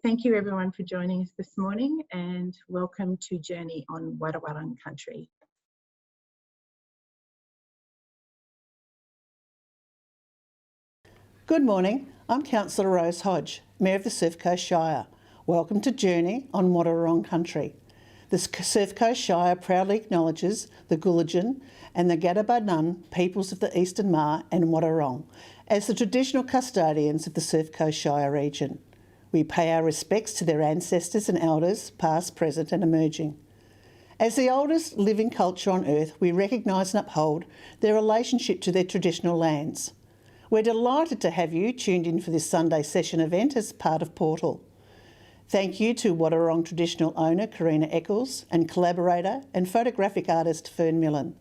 Thank you everyone for joining us this morning and welcome to Journey on Wadawurrung Country. Good morning, I'm Councillor Rose Hodge, Mayor of the Surf Coast Shire. Welcome to Journey on Wadawurrung Country. The Surf Coast Shire proudly acknowledges the Gulidjan and the Gobata peoples of the Eastern Maar and Wadawurrung as the traditional custodians of the Surf Coast Shire region. We pay our respects to their ancestors and elders, past, present and emerging. As the oldest living culture on earth, we recognise and uphold their relationship to their traditional lands. We're delighted to have you tuned in for this Sunday session event as part of Portal. Thank you to Wadawurrung traditional owner Corrina Eccles and collaborator and photographic artist Fern Millen.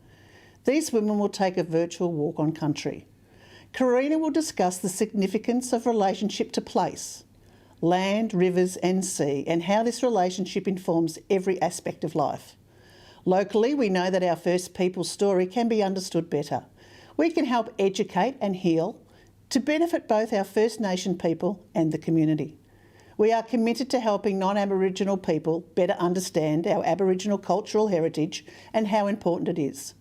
These women will take a virtual walk on country. Corrina will discuss the significance of relationship to place, land, rivers and sea, and how this relationship informs every aspect of life. Locally, we know that our First Peoples story can be understood better. We can help educate and heal to benefit both our First Nation people and the community. We are committed to helping non-Aboriginal people better understand our Aboriginal cultural heritage and how important it is.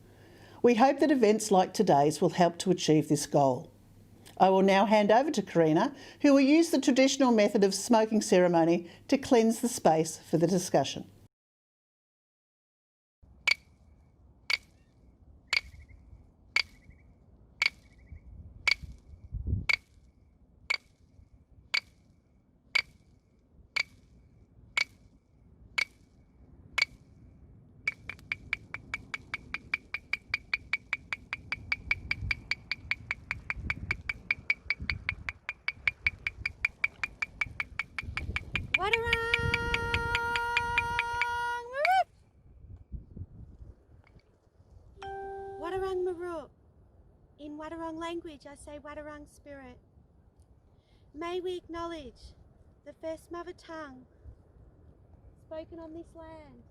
We hope that events like today's will help to achieve this goal. I will now hand over to Corrina, who will use the traditional method of smoking ceremony to cleanse the space for the discussion. Wadawurrung Maruk. In Wadawurrung language, I say Wadawurrung spirit. May we acknowledge the first mother tongue spoken on this land,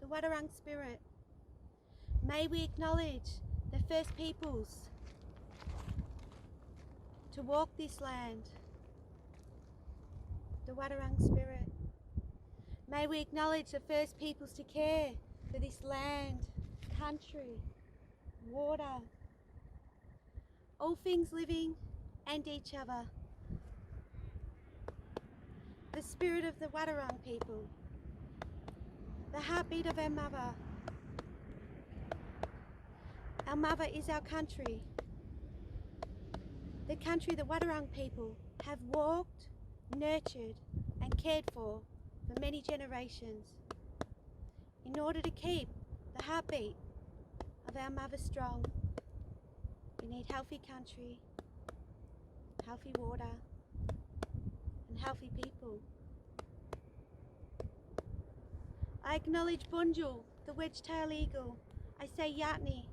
the Wadawurrung spirit. May we acknowledge the first peoples to walk this land, the Wadawurrung spirit. May we acknowledge the first peoples to care for this land, country, water, all things living and each other. The spirit of the Wadawurrung people, the heartbeat of our mother. Our mother is our country. The country the Wadawurrung people have walked, nurtured and cared for many generations in order to keep the heartbeat of our mother strong. We need healthy country, healthy water and healthy people. I acknowledge Bunjil, the wedge-tailed eagle. I say Nyatne.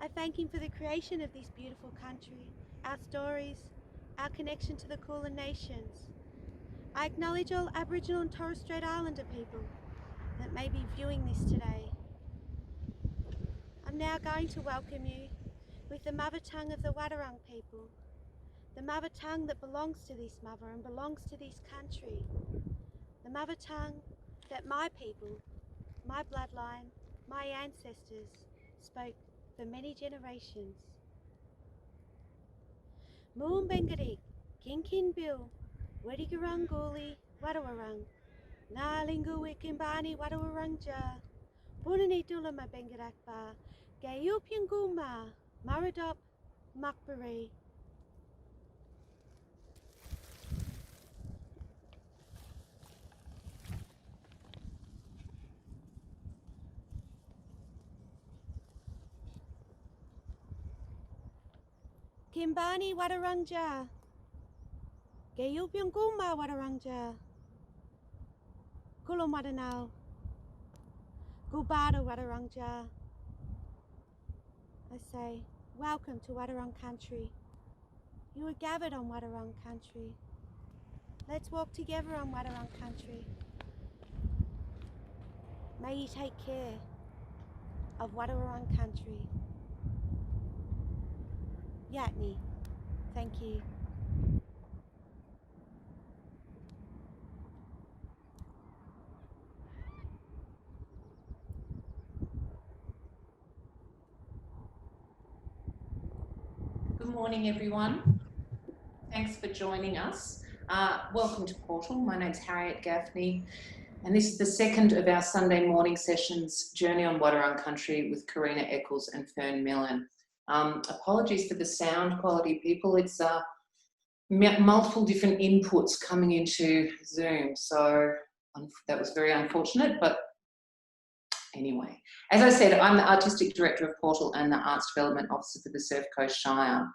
I thank him for the creation of this beautiful country, our stories, our connection to the Kulin nations. I acknowledge all Aboriginal and Torres Strait Islander people that may be viewing this today. I'm now going to welcome you with the mother tongue of the Wadawurrung people, the mother tongue that belongs to this mother and belongs to this country, the mother tongue that my people, my bloodline, my ancestors spoke for many generations. Moombengadik, Kinkin Bill, Wedigarunguli, Wadawurrung, Nalingu Wikimbani, Wadawurrung Ja, Punani Dulama Bengadakba, Gayupyanguma, Maradop, Makbari. Kimbani Wadawurrung Ja, Gayupyanguma Wadawurrung Ja, Kulum Wadanao, Gobata Wadawurrung Ja. I say, welcome to Wadawurrung Country. You are gathered on Wadawurrung Country. Let's walk together on Wadawurrung Country. May you take care of Wadawurrung Country. Nyatne, thank you. morning, everyone. Thanks for joining us. Welcome to Portal. My name's Harriet Gaffney, and this is the second of our Sunday morning sessions, Journey on Wadawurrung Country with Corrina Eccles and Fern Millen. Apologies for the sound quality, people. It's multiple different inputs coming into Zoom, so that was very unfortunate, but anyway. As I said, I'm the Artistic Director of Portal and the Arts Development Officer for the Surf Coast Shire.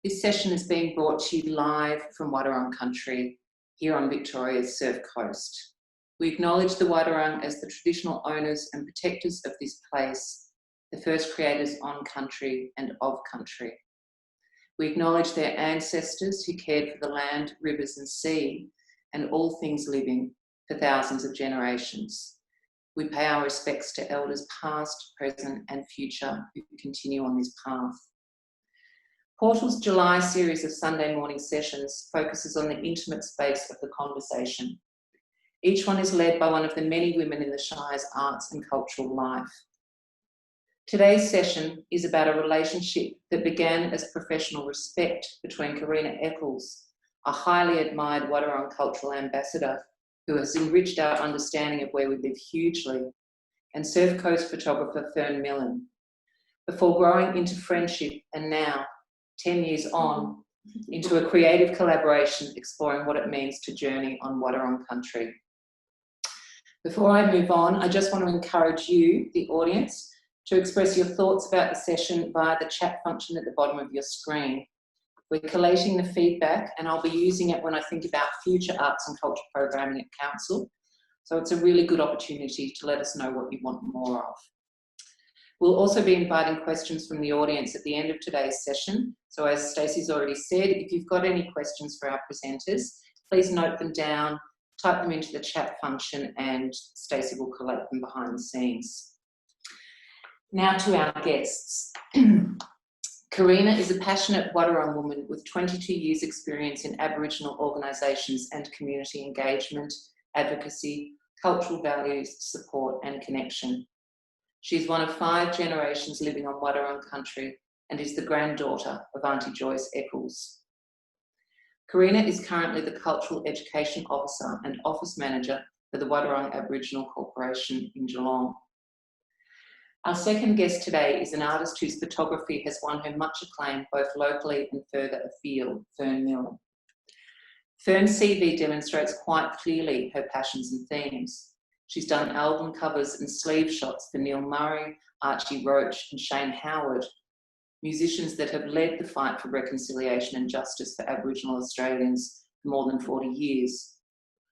This session is being brought to you live from Wadawurrung Country here on Victoria's Surf Coast. We acknowledge the Wadawurrung as the traditional owners and protectors of this place, the first creators on country and of country. We acknowledge their ancestors who cared for the land, rivers and sea and all things living for thousands of generations. We pay our respects to elders past, present and future who continue on this path. Portal's July series of Sunday morning sessions focuses on the intimate space of the conversation. Each one is led by one of the many women in the Shire's arts and cultural life. Today's session is about a relationship that began as professional respect between Corrina Eccles, a highly admired Wadawurrung cultural ambassador who has enriched our understanding of where we live hugely, and Surf Coast photographer Fern Millen, before growing into friendship and now, 10 years on, into a creative collaboration exploring what it means to journey on Wadawurrung Country. Before I move on, I just want to encourage you, the audience, to express your thoughts about the session via the chat function at the bottom of your screen. We're collating the feedback and I'll be using it when I think about future arts and culture programming at Council. So it's a really good opportunity to let us know what you want more of. We'll also be inviting questions from the audience at the end of today's session. So as Stacey's already said, if you've got any questions for our presenters, please note them down, type them into the chat function and Stacey will collect them behind the scenes. Now to our guests. Corrina is a passionate Wadawurrung woman with 22 years experience in Aboriginal organisations and community engagement, advocacy, cultural values, support and connection. She is one of 5 generations living on Wadawurrung Country and is the granddaughter of Auntie Joyce Eccles. Corrina is currently the Cultural Education Officer and Office Manager for the Wadawurrung Aboriginal Corporation in Geelong. Our second guest today is an artist whose photography has won her much acclaim both locally and further afield, Fern Millen. Fern's CV demonstrates quite clearly her passions and themes. She's done album covers and sleeve shots for Neil Murray, Archie Roach and Shane Howard, musicians that have led the fight for reconciliation and justice for Aboriginal Australians for more than 40 years.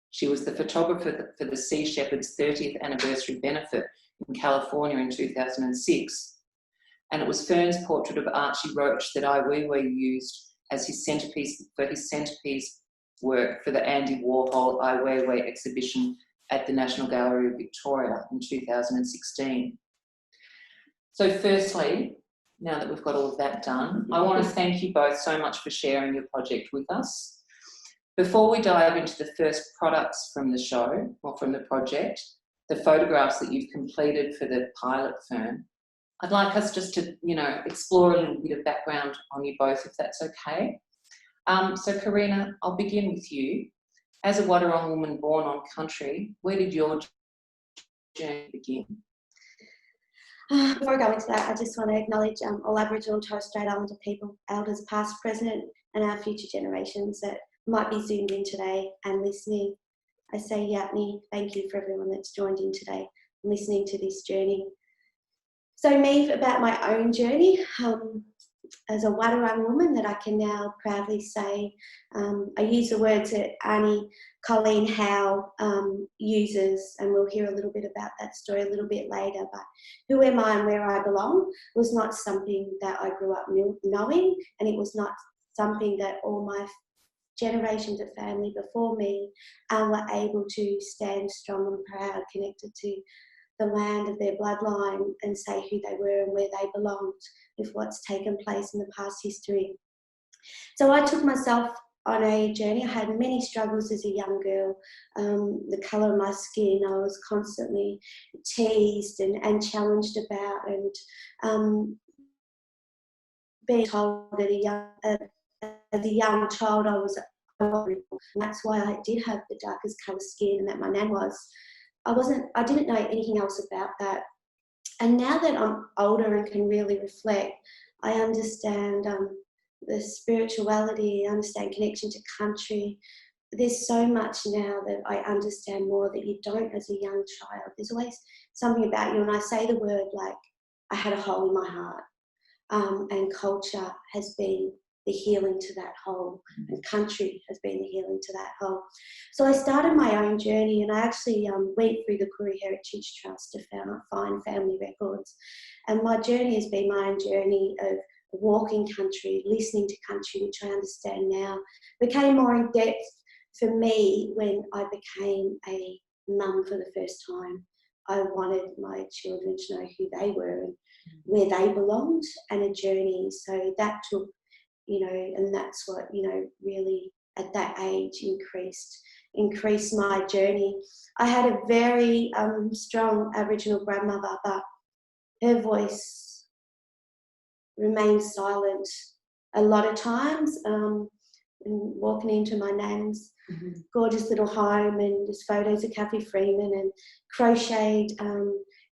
She was the photographer for the Sea Shepherd's 30th anniversary benefit in California in 2006. And it was Fern's portrait of Archie Roach that Iwewe used as his centrepiece work for the Andy Warhol Iwewe exhibition at the National Gallery of Victoria in 2016. So firstly, now that we've got all of that done, I want to thank you both so much for sharing your project with us. Before we dive into the first products from the show, or from the project, the photographs that you've completed for the pilot firm, I'd like us just to, explore a little bit of background on you both, if that's okay. So Corrina, I'll begin with you. As a Wadawurrung woman born on country, where did your journey begin? Before I go into that, I just want to acknowledge all Aboriginal and Torres Strait Islander people, elders past, present and our future generations that might be zoomed in today and listening. I say Nyatne, thank you for everyone that's joined in today and listening to this journey. So me, about my own journey, as a Wadawurrung woman that I can now proudly say, I use the words that Auntie Colleen Howe uses, and we'll hear a little bit about that story a little bit later, but who am I and where I belong was not something that I grew up knowing, and it was not something that all my generations of family before me were able to stand strong and proud, connected to the land of their bloodline and say who they were and where they belonged with what's taken place in the past history. So I took myself on a journey. I had many struggles as a young girl. The colour of my skin, I was constantly teased and challenged about, and being told that as a young child I was vulnerable. That's why I did have the darkest colour skin and that my nan was. I didn't know anything else about that. And now that I'm older and can really reflect, I understand the spirituality, I understand connection to country. There's so much now that I understand more that you don't as a young child. There's always something about you, and I say the word like I had a hole in my heart, and culture has been the healing to that hole, and country has been the healing to that hole. So I started my own journey, and I actually went through the Koori Heritage Trust to find family records. And my journey has been my own journey of walking country, listening to country, which I understand now, became more in depth for me when I became a mum for the first time. I wanted my children to know who they were and where they belonged, and a journey. So that took, and that's what, really at that age increased my journey. I had a very strong Aboriginal grandmother, but her voice remained silent a lot of times. And walking into my nan's gorgeous little home, and there's photos of Kathy Freeman and crocheted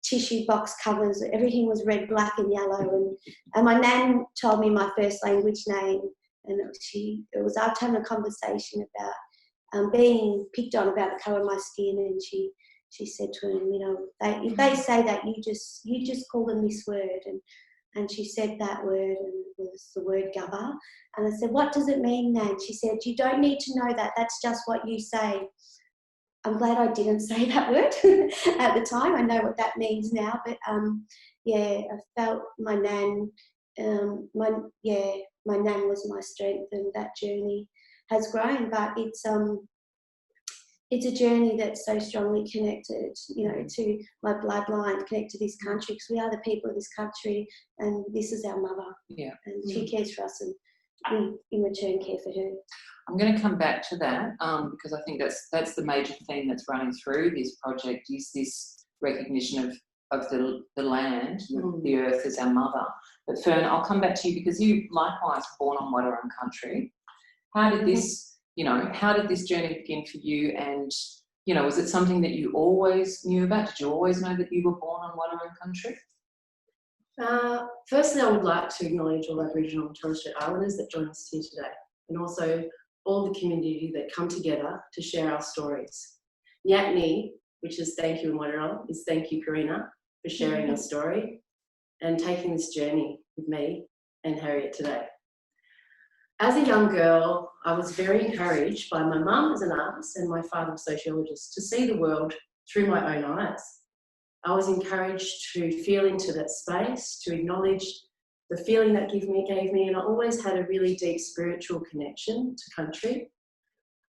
tissue box covers. Everything was red, black and yellow. And my nan told me my first language name, and it was after having a conversation about being picked on about the colour of my skin, and she said to him, if they say that, you just call them this word. And she said that word, and it was the word Gobata. And I said, what does it mean, Nan? She said, you don't need to know that. That's just what you say. I'm glad I didn't say that word at the time. I know what that means now. But, I felt my nan, my nan was my strength, and that journey has grown. But it's a journey that's so strongly connected, to my bloodline, connected to this country, because we are the people of this country, and this is our mother. Yeah. And she cares for us, and we, in return, care for her. I'm going to come back to that because I think that's the major theme that's running through this project, is this recognition of the land, the earth as our mother. But Fern, I'll come back to you, because you likewise were born on Wadawurrung Country. How did this journey begin for you? And, was it something that you always knew about? Did you always know that you were born on Wadawurrung Country? Firstly, I would like to acknowledge all Aboriginal and Torres Strait Islanders that join us here today, and also all the community that come together to share our stories. Nyatne, which is thank you in Wadawurrung, is thank you, Corrina, for sharing your story and taking this journey with me and Harriet today. As a young girl, I was very encouraged by my mum as an artist and my father a sociologist to see the world through my own eyes. I was encouraged to feel into that space, to acknowledge the feeling that gave me, and I always had a really deep spiritual connection to country.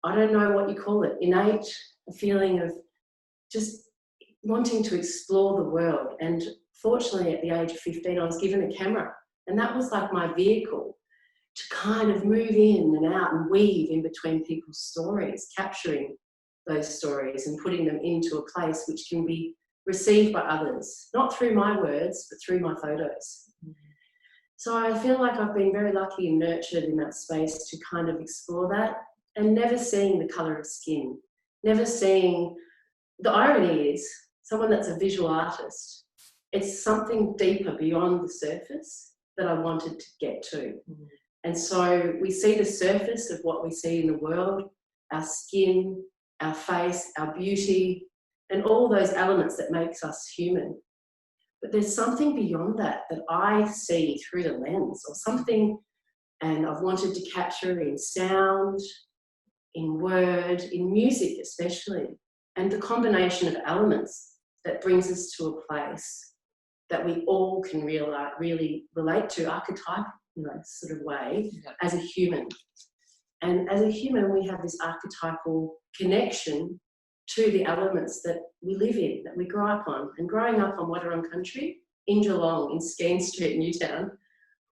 I don't know what you call it, innate, a feeling of just wanting to explore the world. And fortunately, at the age of 15, I was given a camera, and that was like my vehicle to kind of move in and out and weave in between people's stories, capturing those stories and putting them into a place which can be received by others, not through my words, but through my photos. So I feel like I've been very lucky and nurtured in that space to kind of explore that, and never seeing the colour of skin, never seeing, the irony is, someone that's a visual artist, it's something deeper beyond the surface that I wanted to get to. And so we see the surface of what we see in the world, our skin, our face, our beauty, and all those elements that makes us human. But there's something beyond that that I see through the lens, or something, and I've wanted to capture in sound, in word, in music especially, and the combination of elements that brings us to a place that we all can really relate to, archetype, sort of way, as a human. And as a human, we have this archetypal connection to the elements that we live in, that we grow up on. And growing up on Wadawurrung Country, in Geelong, in Skene Street, Newtown,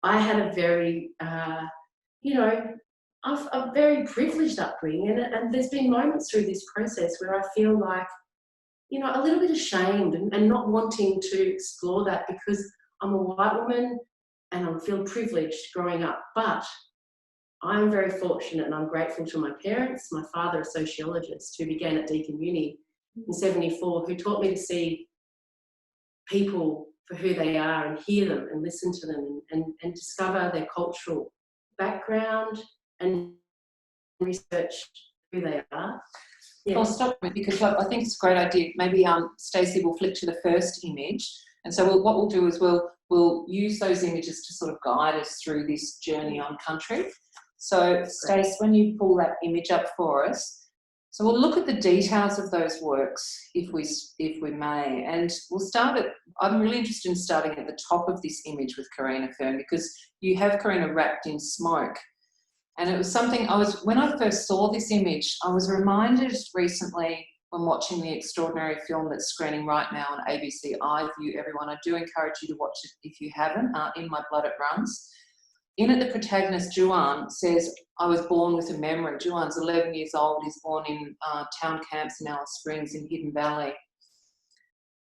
I had a very, a very privileged upbringing. And there's been moments through this process where I feel like, a little bit ashamed and not wanting to explore that, because I'm a white woman and I feel privileged growing up. But I'm very fortunate and I'm grateful to my parents, my father, a sociologist who began at Deakin Uni in '74, who taught me to see people for who they are and hear them and listen to them and discover their cultural background and research who they are. Yeah. I'll stop because I think it's a great idea. Maybe Stacey will flick to the first image, and so what we'll do is we'll use those images to sort of guide us through this journey on country. So Stace, when you pull that image up for us, so we'll look at the details of those works if we may, and we'll start at. I'm really interested in starting at the top of this image with Corrina Fern, because you have Corrina wrapped in smoke. And it was something when I first saw this image, I was reminded recently when watching the extraordinary film that's screening right now on ABC iView, everyone. I do encourage you to watch it if you haven't, In My Blood It Runs. In it, the protagonist, Juan, says, I was born with a memory. Juan's 11 years old. He's born in town camps in Alice Springs in Hidden Valley.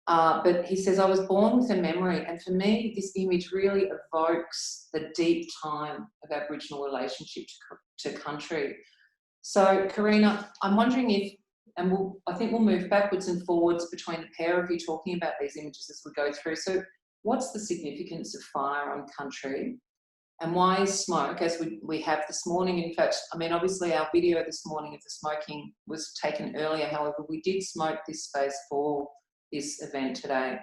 But he says, I was born with a memory. And for me, this image really evokes the deep time of Aboriginal relationship to country. So, Corrina, I'm wondering if, and I think we'll move backwards and forwards between the pair of you talking about these images as we go through. So what's the significance of fire on country? And why is smoke, as we have this morning? In fact, I mean, obviously our video this morning of the smoking was taken earlier. However, we did smoke this space for this event today.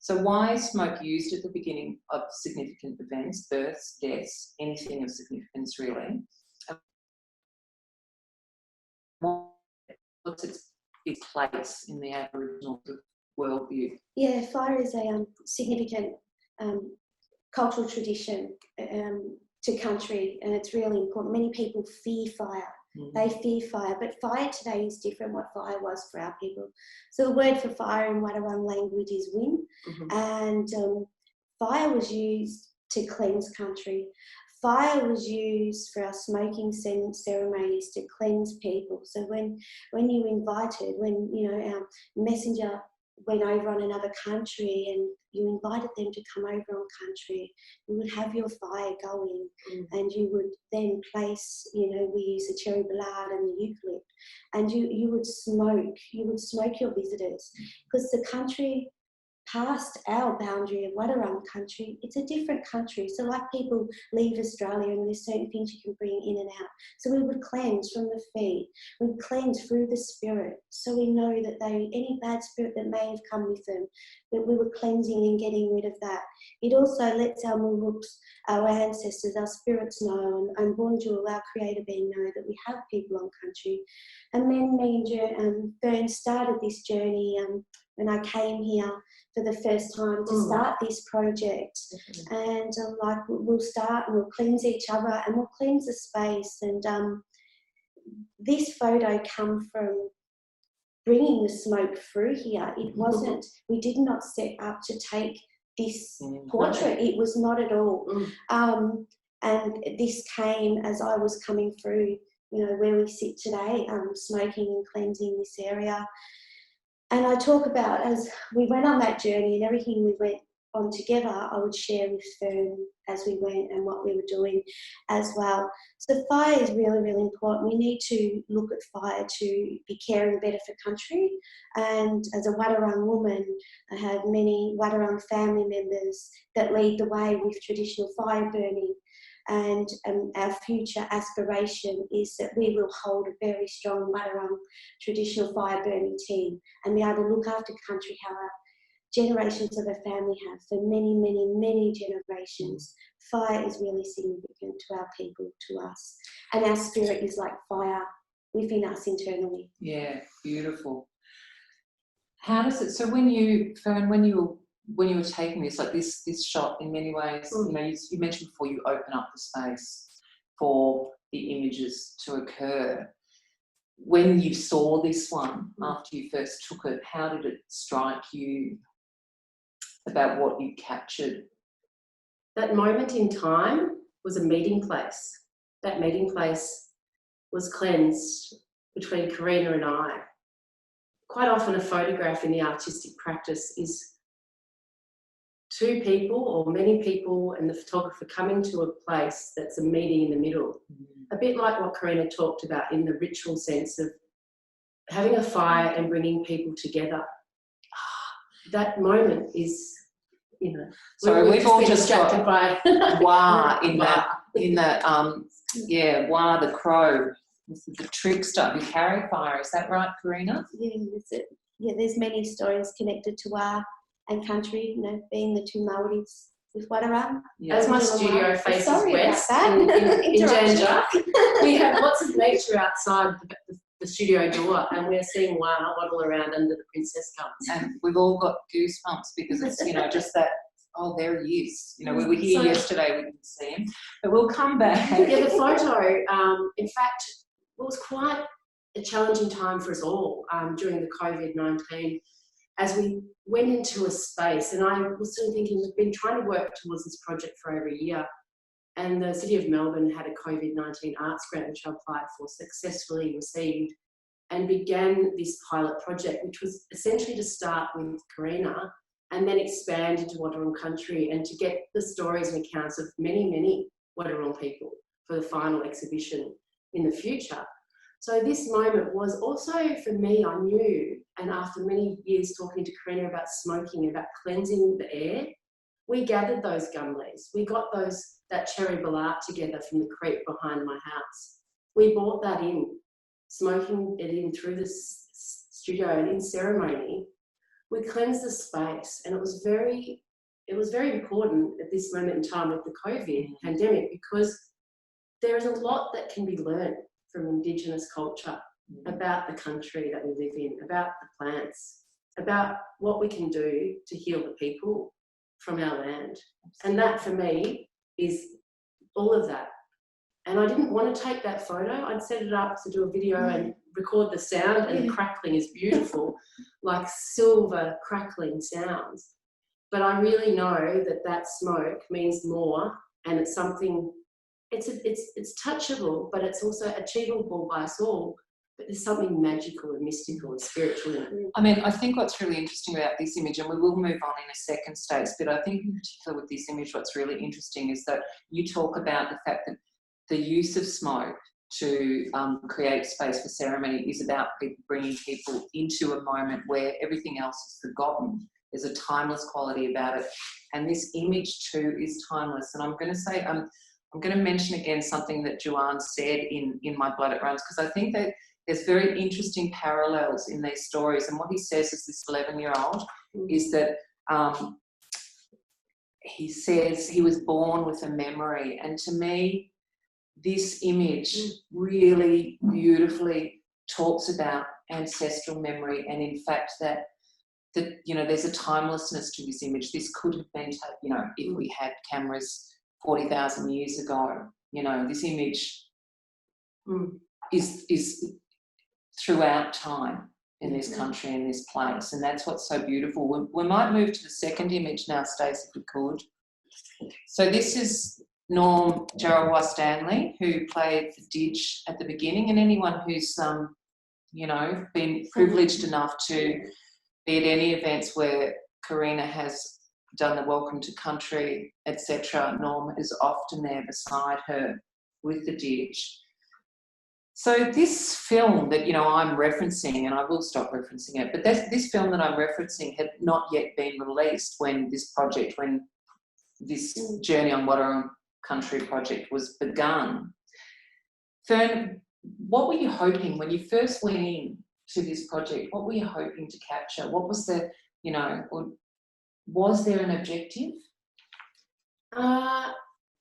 So why is smoke used at the beginning of significant events, births, deaths, anything of significance really? What's its place in the Aboriginal worldview? Yeah, fire is a significant cultural tradition to country, and it's really important. Many people fear fire. They fear fire, but fire today is different what fire was for our people. So the word for fire in Wadawurrung language is wind, and fire was used to cleanse country. Fire was used for our smoking ceremonies to cleanse people. So when you invited, when our messenger went over on another country and you invited them to come over on country, you would have your fire going, and you would then place, we use the cherry ballad and the eucalypt, and you would smoke your visitors, because the country past our boundary of Wadawurrung Country, it's a different country. So like people leave Australia and there's certain things you can bring in and out. So we would cleanse from the feet, we'd cleanse through the spirit. So we know that any bad spirit that may have come with them, that we were cleansing and getting rid of that. It also lets our muruks, our ancestors, our spirits know, and Bonjour, our creator being, know that we have people on country. And then me and Fern started this journey when I came here for the first time to start this project. And we'll start and we'll cleanse each other and we'll cleanse the space. And this photo come from bringing the smoke through here. It wasn't, we did not set up to take this portrait. It was not at all. And this came as I was coming through, where we sit today, smoking and cleansing this area. And I talk about, as we went on that journey and everything we went on together, I would share with Fern as we went and what we were doing as well. So fire is really, really important. We need to look at fire to be caring better for country. And as a Wadawurrung woman, I have many Wadawurrung family members that lead the way with traditional fire burning. And our future aspiration is that we will hold a very strong Wadawurrung traditional fire burning team and be able to look after country how our generations of a family have for many, many, many generations. Fire is really significant to our people, to us. And our spirit is like fire within us internally. Yeah, beautiful. How does it, so when you, Fern, when you were taking this, like this shot in many ways, you mentioned before you open up the space for the images to occur. When you saw this one, after you first took it, how did it strike you about what you captured? That moment in time was a meeting place. That meeting place was cleansed between Corrina and I. Quite often a photograph in the artistic practice is two people or many people and the photographer coming to a place that's a meeting in the middle. A bit like what Corrina talked about in the ritual sense of having a fire and bringing people together. That moment is, you know. So we've all just distracted by Wah in the Wah the crow, the trickster who carried fire. Is that right, Corrina? Yeah, that's it. Yeah, there's many stories connected to Wa and country, you know, being the two Maoris with Wadawurrung. Yeah. As my studio faces west in Interruption. Janja, we have lots of nature outside the studio door, and we're seeing Wa waddle around under the princess gums. And we've all got goosebumps because it's, you know, just that, oh, there he is. You know, we were here yesterday, we didn't see him. But we'll come back. Yeah, the photo, in fact, it was quite a challenging time for us all during the COVID-19 as we went into a space. And I was sort of thinking, we've been trying to work towards this project for over a year. And the City of Melbourne had a COVID-19 arts grant, which I applied for, successfully received, and began this pilot project, which was essentially to start with Corrina and then expand into Wadawurrung Country and to get the stories and accounts of many, many Wadawurrung people for the final exhibition in the future. So this moment was also, for me, I knew, and after many years talking to Corrina about smoking, about cleansing the air, we gathered those gum leaves. We got that cherry balat together from the creek behind my house. We brought that in, smoking it in through the studio, and in ceremony, we cleansed the space. And it was very important at this moment in time with the COVID pandemic, because there is a lot that can be learned from Indigenous culture about the country that we live in, about the plants, about what we can do to heal the people from our land. And that, for me, is all of that. And I didn't want to take that photo. I'd set it up to do a video and record the sound, and the crackling is beautiful, like silver crackling sounds. But I really know that smoke means more, and it's something, it's touchable, but it's also achievable by us all. But there's something magical and mystical and spiritual in it. I mean, I think what's really interesting about this image, and we will move on in a second, Stace, but I think in particular with this image, what's really interesting is that you talk about the fact that the use of smoke to create space for ceremony is about bringing people into a moment where everything else is forgotten. There's a timeless quality about it. And this image too is timeless. And I'm going to say, I'm going to mention again something that Joanne said in My Blood It Runs, because I think that there's very interesting parallels in these stories. And what he says is this 11-year-old is that he says he was born with a memory. And to me, this image really beautifully talks about ancestral memory, and in fact that you know, there's a timelessness to this image. This could have been, you know, if we had cameras 40,000 years ago, you know, this image is throughout time in this country, in this place, and that's what's so beautiful. We might move to the second image now, Stacey, if we could. So this is Norm Jarrawa Stanley, who played the Didge at the beginning, and anyone who's, you know, been privileged enough to be at any events where Corrina has done the Welcome to Country, etc., Norm is often there beside her with the Didge. So this film that, you know, I'm referencing, and I will stop referencing it, but this film that I'm referencing had not yet been released when this Journey on Wadawurrung Country project was begun. Fern, what were you hoping when you first went in to this project? What were you hoping to capture? What was the, you know, was there an objective? And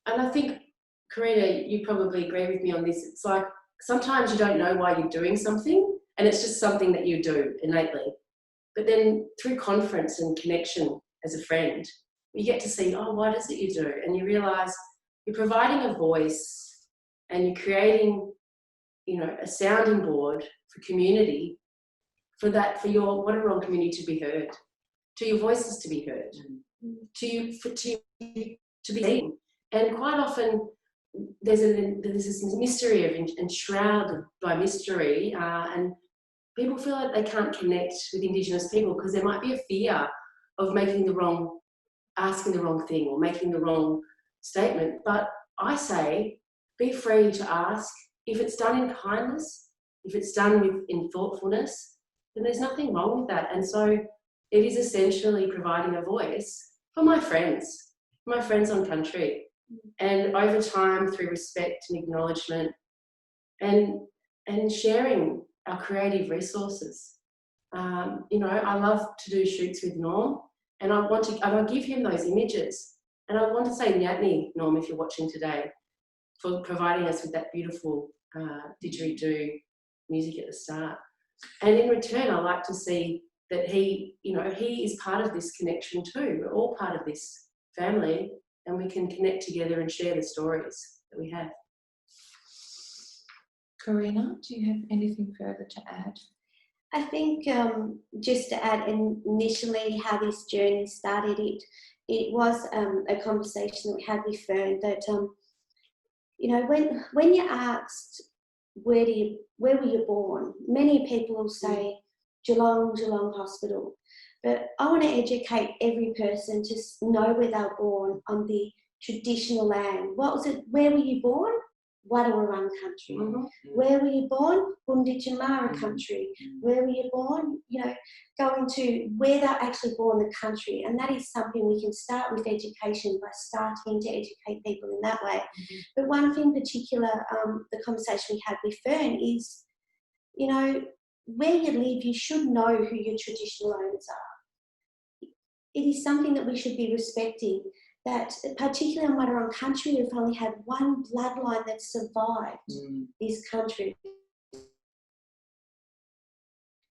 I think, Corrina, you probably agree with me on this. It's like sometimes you don't know why you're doing something, and it's just something that you do innately. But then through conference and connection as a friend, you get to see, oh, what is it you do? And you realise you're providing a voice, and you're creating, you know, a sounding board for community, for your Wadawurrung community to be heard, to your voices to be heard, to be seen. And quite often there's this mystery of enshrouded by mystery, and people feel like they can't connect with Indigenous people because there might be a fear of making the wrong asking the wrong thing or making the wrong statement. But I say, be free to ask. If it's done in kindness, if it's done in thoughtfulness, then there's nothing wrong with that. And so it is essentially providing a voice for my friends on country. And over time, through respect and acknowledgement and sharing our creative resources. You know, I love to do shoots with Norm, and I give him those images. And I want to say Nyatne, Norm, if you're watching today, for providing us with that beautiful didgeridoo music at the start. And in return, I like to see that he is part of this connection too. We're all part of this family, and we can connect together and share the stories that we have. Corrina, do you have anything further to add? I think just to add initially how this journey started, it was a conversation that we had with Fern that, you know, when you're asked where were you born, many people will say Geelong Hospital. But I want to educate every person to know where they're born on the traditional land. What was it? Where were you born? Wadawurrung Country. Mm-hmm. Where were you born? Bunditjamara Country. Where were you born? You know, going to where they're actually born, the country. And that is something we can start with education by starting to educate people in that way. But one thing in particular, the conversation we had with Fern is, you know, where you live, you should know who your traditional owners are. It is something that we should be respecting. That particularly in Wadawurrung Country, we've only had one bloodline that survived this country.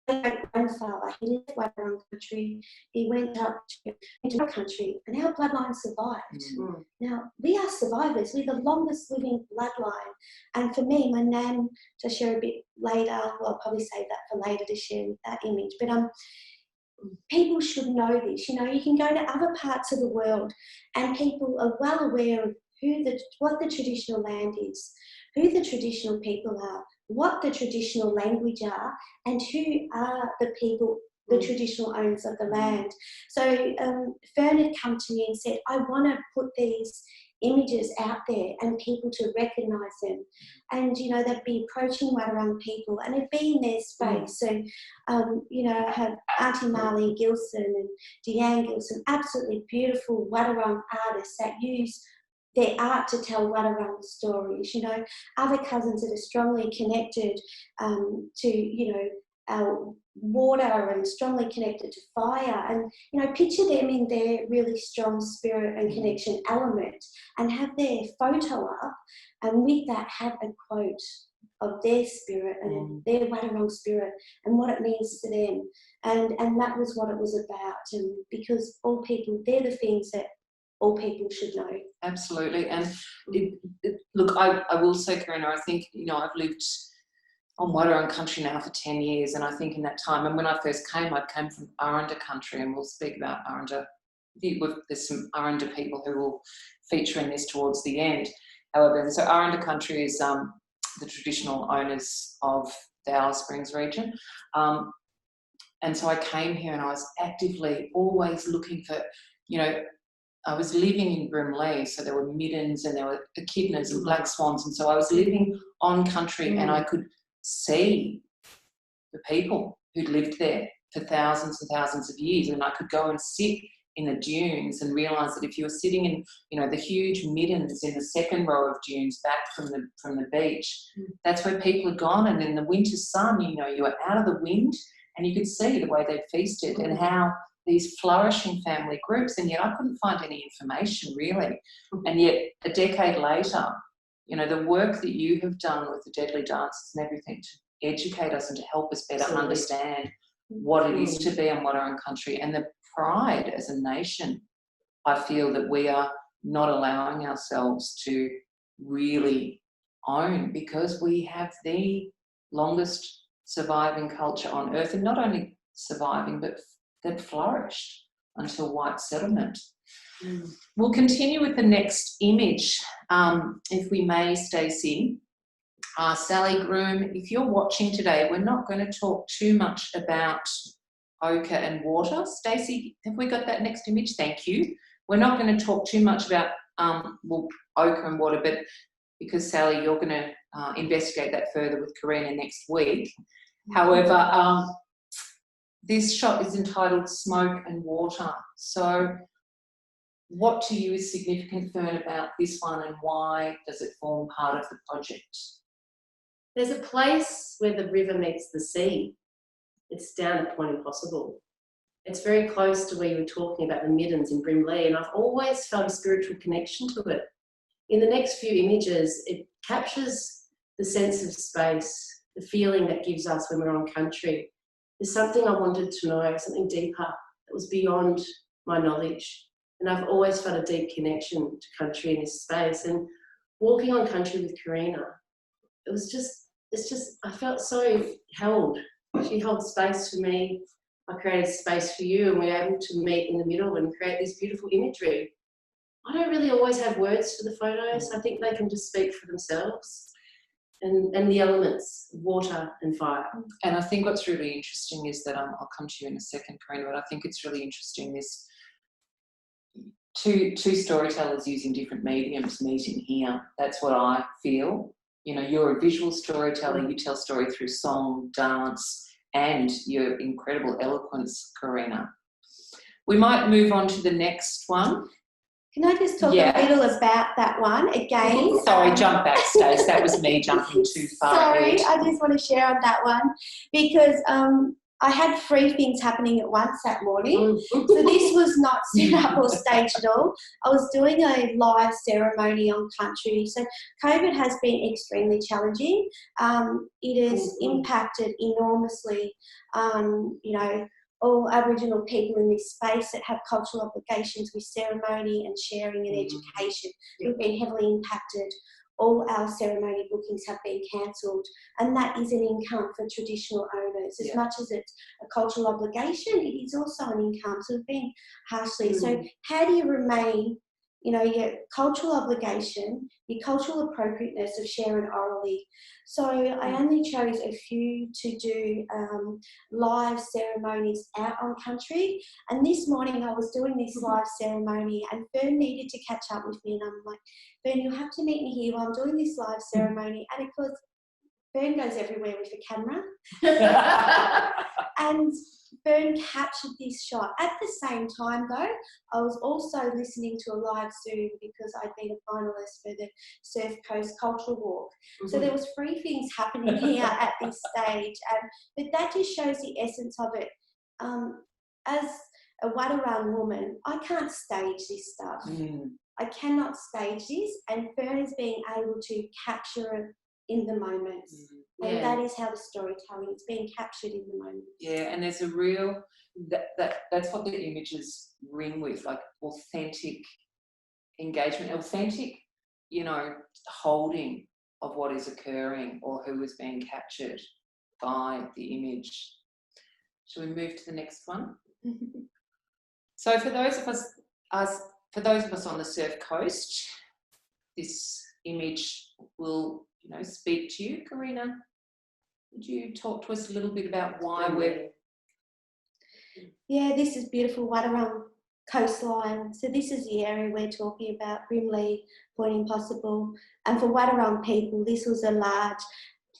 My grandfather, he lived in Wadawurrung Country, he went up to our country, and our bloodline survived. Now, we are survivors, we're the longest living bloodline. And for me, my nan, to share a bit later, well, I'll probably save that for later to share that image, but people should know this. You know, you can go to other parts of the world and people are well aware of what the traditional land is, who the traditional people are, what the traditional language are, and who are the people, the traditional owners of the land. So Fern had come to me and said, I want to put these images out there and people to recognise them. And, you know, they'd be approaching Wadawurrung people and it'd be in their space. So, you know, I have Auntie Marlene Gilson and Deanne Gilson, absolutely beautiful Wadawurrung artists that use their art to tell Wadawurrung stories. You know, other cousins that are strongly connected to, you know, our water and strongly connected to fire, and you know, picture them in their really strong spirit and connection element and have their photo up, and with that have a quote of their spirit and their Wadawurrung spirit and what it means to them, and that was what it was about. And because all people, they're the things that all people should know. Absolutely. And look, I will say, Corrina, I think, you know, I've lived on Wadawurrung Country now for 10 years, and I think in that time, and when I first came, I came from Aranda Country, and we'll speak about Aranda. There's some Aranda people who will feature in this towards the end. However, so Aranda Country is the traditional owners of the Alice Springs region. And so I came here and I was actively always looking for, you know, I was living in Brimley, so there were middens and there were echidnas and black swans, and so I was living on country and I could see the people who'd lived there for thousands and thousands of years, and I could go and sit in the dunes and realise that if you were sitting in, you know, the huge middens in the second row of dunes back from the beach, that's where people had gone, and in the winter sun, you know, you were out of the wind and you could see the way they'd feasted and how these flourishing family groups, and yet I couldn't find any information really. And yet a decade later, you know, the work that you have done with the deadly dances and everything to educate us and to help us better understand what it is to be on Wadawurrung Country, and the pride as a nation, I feel that we are not allowing ourselves to really own, because we have the longest surviving culture on earth, and not only surviving, but that flourished until white settlement. We'll continue with the next image, if we may, Stacey. Sally Groom, if you're watching today, we're not going to talk too much about ochre and water. Stacey, have we got that next image? Thank you. We're not going to talk too much about ochre and water, but because Sally, you're going to investigate that further with Corrina next week. However, this shot is entitled Smoke and Water. So what to you is significant, Fern, about this one, and why does it form part of the project? There's a place where the river meets the sea. It's down at Point Impossible. It's very close to where you were talking about the Middens in Brimley, and I've always felt a spiritual connection to it. In the next few images, it captures the sense of space, the feeling that gives us when we're on country. There's something I wanted to know, something deeper that was beyond my knowledge. And I've always felt a deep connection to country in this space. And walking on country with Corrina, I felt so held. She held space for me. I created space for you, and we're able to meet in the middle and create this beautiful imagery. I don't really always have words for the photos. I think they can just speak for themselves. And the elements, water and fire. And I think what's really interesting is that, I'll come to you in a second, Corrina, but I think it's really interesting this two storytellers using different mediums meeting here. That's what I feel. You know, you're a visual storyteller, you tell story through song, dance, and your incredible eloquence, Corrina. We might move on to the next one. Can I just talk a little about that one again? Sorry, jump backstage. That was me jumping too far. Sorry, ahead. I just want to share on that one because I had 3 things happening at once that morning. So this was not set up or staged at all. I was doing a live ceremony on country. So COVID has been extremely challenging. It has impacted enormously all Aboriginal people in this space that have cultural obligations with ceremony and sharing and education. We've been heavily impacted. All our ceremony bookings have been cancelled, and that is an income for traditional owners. As much as it's a cultural obligation, it is also an income. So we've been harshly. So how do you remain, your cultural obligation, your cultural appropriateness of sharing orally? So I only chose a few to do live ceremonies out on country. And this morning I was doing this live ceremony, and Fern needed to catch up with me, and I'm like, Fern, you'll have to meet me here while I'm doing this live ceremony. And of course, Fern goes everywhere with a camera. And Fern captured this shot. At the same time, though, I was also listening to a live Zoom because I'd been a finalist for the Surf Coast Cultural Walk. So there was 3 things happening here at this stage. But that just shows the essence of it. As a Wadawurrung woman, I can't stage this stuff. I cannot stage this, and Fern is being able to capture it in the moment. And that is how the storytelling is being captured in the moment. Yeah, and there's a real, that's what the images ring with, like authentic engagement, authentic, holding of what is occurring or who is being captured by the image. Shall we move to the next one? So for those of us on the Surf Coast, this image will speak to you. Corrina, would you talk to us a little bit about why we're... Yeah, this is beautiful Wadawurrung coastline. So this is the area we're talking about, Brimley, Point Impossible. And for Wadawurrung people, this was a large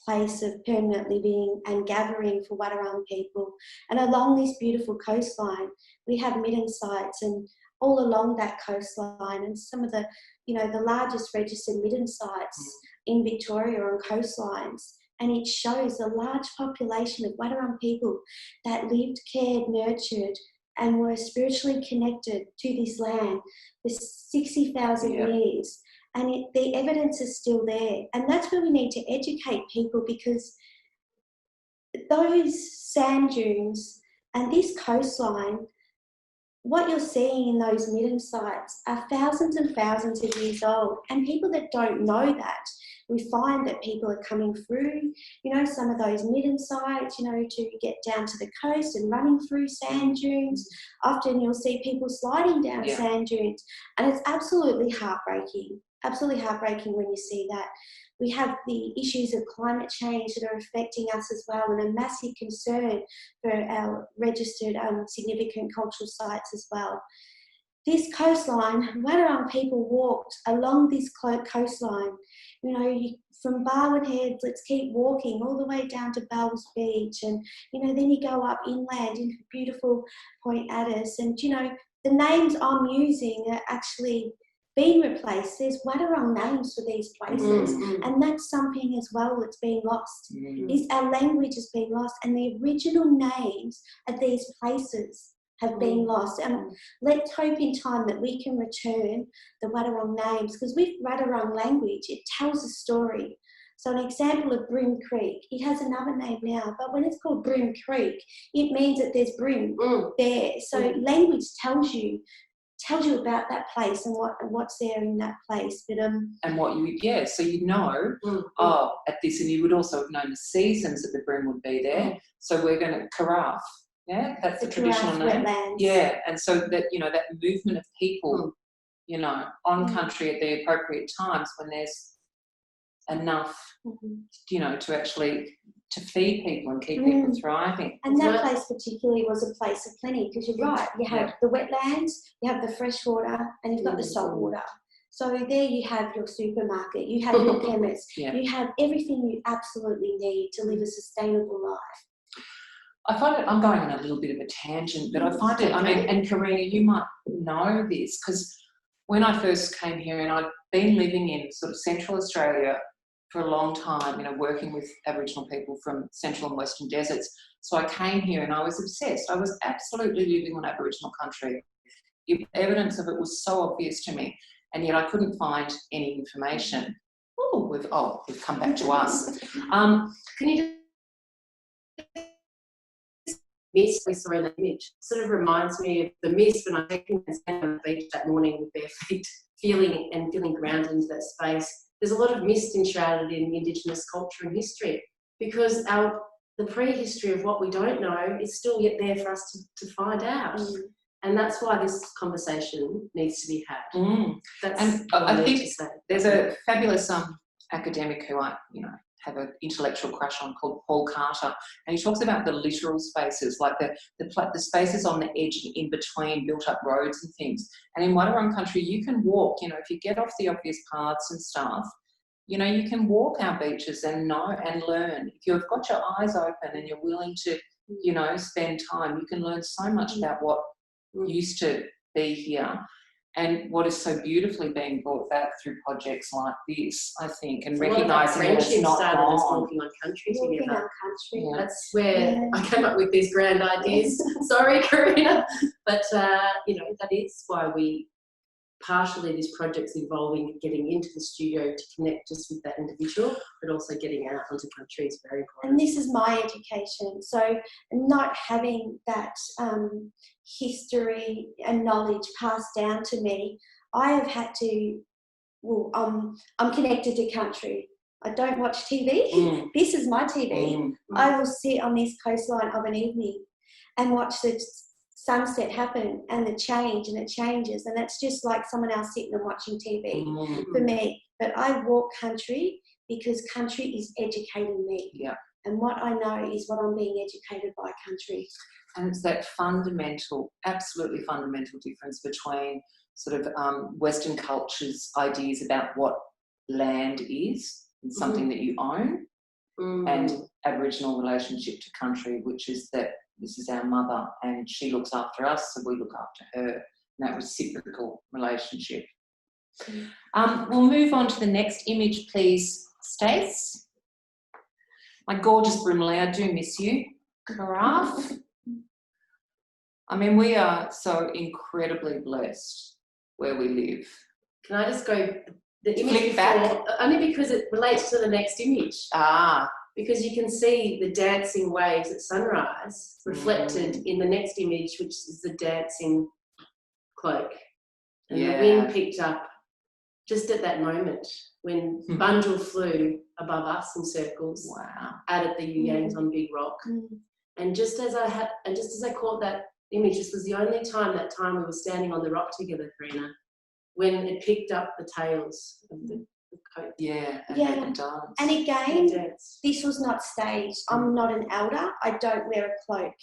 place of permanent living and gathering for Wadawurrung people. And along this beautiful coastline, we have midden sites, and all along that coastline, and some of the largest registered midden sites in Victoria on coastlines. And it shows a large population of Wadawurrung people that lived, cared, nurtured, and were spiritually connected to this land for 60,000 years. And the evidence is still there. And that's where we need to educate people, because those sand dunes and this coastline, what you're seeing in those midden sites are thousands and thousands of years old. And people that don't know that, we find that people are coming through, some of those midden sites, to get down to the coast and running through sand dunes. Often you'll see people sliding down sand dunes, and it's absolutely heartbreaking when you see that. We have the issues of climate change that are affecting us as well, and a massive concern for our registered significant cultural sites as well. this coastline, Wadawurrung people walked along this coastline. You know, from Barwon Heads, let's keep walking all the way down to Bells Beach, and you know, then you go up inland into beautiful Point Addis, and you know, the names I'm using are actually being replaced. There's Wadawurrung names for these places, and that's something as well that's been lost. Is our language has been lost, and the original names of these places have been lost. And let's hope in time that we can return the Wadawurrung names, because with Wadawurrung language, it tells a story. So an example of Brim Creek, it has another name now, but when it's called Brim Creek, it means that there's brim there. So language tells you about that place and what's there in that place. But and what you so you know at this, and you would also have known the seasons that the brim would be there. So we're going to Carafe. Yeah, that's the traditional name. Wetlands. Yeah, and so that, you know, that movement of people, you know, on country at the appropriate times when there's enough, you know, to actually to feed people and keep people thriving. And that place particularly was a place of plenty, because you're right, you have the wetlands, you have the fresh water, and you've got the salt water. So there you have your supermarket, you have your chemist, you have everything you absolutely need to live a sustainable life. I find it, I'm going on a little bit of a tangent, but I find it, I mean, and Corrina, you might know this, because when I first came here, and I'd been living in sort of Central Australia for a long time, you know, working with Aboriginal people from Central and Western deserts. So I came here and I was obsessed. I was absolutely living on Aboriginal country. The evidence of it was so obvious to me, and yet I couldn't find any information. We've come back to us. Can you mist we saw in the image sort of reminds me of the mist when I'm taking on the beach that morning with bare feet, feeling grounded into that space. There's a lot of mist enshrouded in Indigenous culture and history, because the prehistory of what we don't know is still yet there for us to find out. And that's why this conversation needs to be had. That's I think there's a fabulous academic who I, you know, have an intellectual crush on, called Paul Carter, and he talks about the literal spaces, like the spaces on the edge and in between built up roads and things. And in Wadawurrung Country, you can walk, you know, if you get off the obvious paths and stuff, you know, you can walk our beaches and know and learn. If you've got your eyes open and you're willing to, you know, spend time, you can learn so much about what used to be here. And what is so beautifully being brought back through projects like this, I think, and recognising that it's not gone. Walking on country Walking together. on country. Yeah. That's where I came up with these grand ideas. Sorry, Corrina. But, you know, that is why partially this project's involving getting into the studio to connect just with that individual, but also getting out onto country is very important. And this is my education. So not having that history and knowledge passed down to me, I have had to, I'm connected to country. I don't watch TV. This is my TV. I will sit on this coastline of an evening and watch the sunset happen and the change, and it changes, and it's just like someone else sitting and watching TV for me. But I walk country because country is educating me. Yeah. And what I know is what I'm being educated by country. And it's that fundamental, absolutely fundamental difference between sort of Western culture's ideas about what land is and something that you own, and Aboriginal relationship to country, which is that this is our mother and she looks after us, so we look after her, and that reciprocal relationship. We'll move on to the next image, please, Stace. My gorgeous Brimley, I do miss you. Carafe. I mean, we are so incredibly blessed where we live. Can I just go the image Flick before, only because it relates to the next image. Because you can see the dancing waves at sunrise reflected in the next image, which is the dancing cloak. And the wind picked up just at that moment when Bunjil flew above us in circles out at the Yuyangs on Big Rock. And just as I caught that image, this was the only time we were standing on the rock together, Corrina, when it picked up the tails of the coat. And again, this was not staged. I'm not an elder. I don't wear a cloak.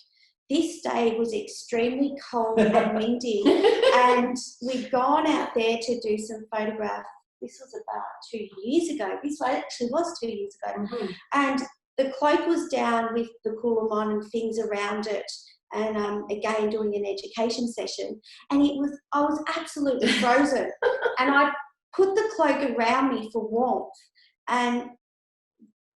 this day was extremely cold and windy, and we'd gone out there to do some photographs. This was about 2 years ago. This actually was 2 years ago. And the cloak was down with the coolamon and things around it, and again doing an education session. And I was absolutely frozen. And I put the cloak around me for warmth, and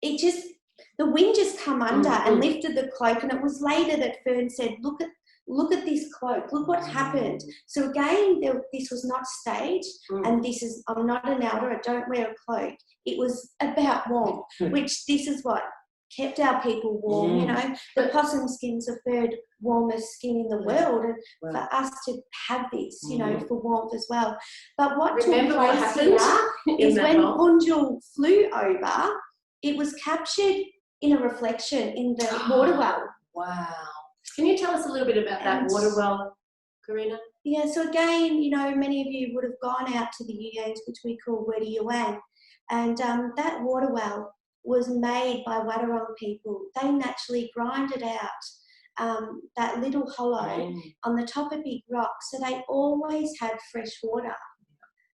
the wind just come under and lifted the cloak. And it was later that Fern said, look at this cloak, look what happened. So again, this was not staged, and I'm not an elder, I don't wear a cloak. It was about warmth, which this is what kept our people warm, you know. The possum skin's the third warmest skin in the world, and for us to have this, you know, for warmth as well. But what took place here is when Bunjil flew over, it was captured in a reflection in the water well. Wow. Can you tell us a little bit about that water well, Corrina? Yeah, so again, you know, many of you would have gone out to the Yuyangs, which we call Wadawurrung, and that water well was made by Wadawurrung people. They naturally grinded out that little hollow on the top of big rocks, so they always had fresh water.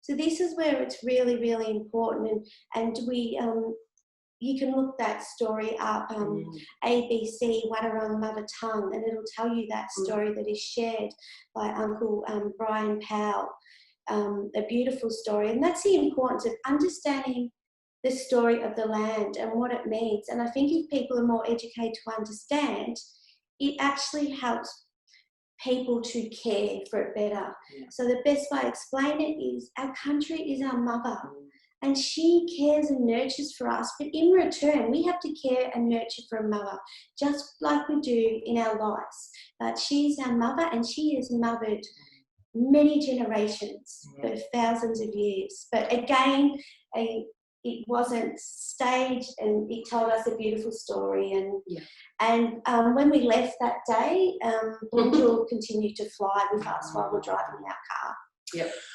So this is where it's really, really important, and we you can look that story up, ABC, Wadawurrung Mother Tongue, and it'll tell you that story that is shared by Uncle Brian Powell, a beautiful story. And that's the importance of understanding the story of the land and what it means. And I think if people are more educated to understand, it actually helps people to care for it better. So the best way I explain it is our country is our mother. And she cares and nurtures for us, but in return, we have to care and nurture for a mother, just like we do in our lives. But she's our mother, and she has mothered many generations for thousands of years. But again, it wasn't staged, and it told us a beautiful story. And when we left that day, Bunjil continued to fly with us while we're driving our car.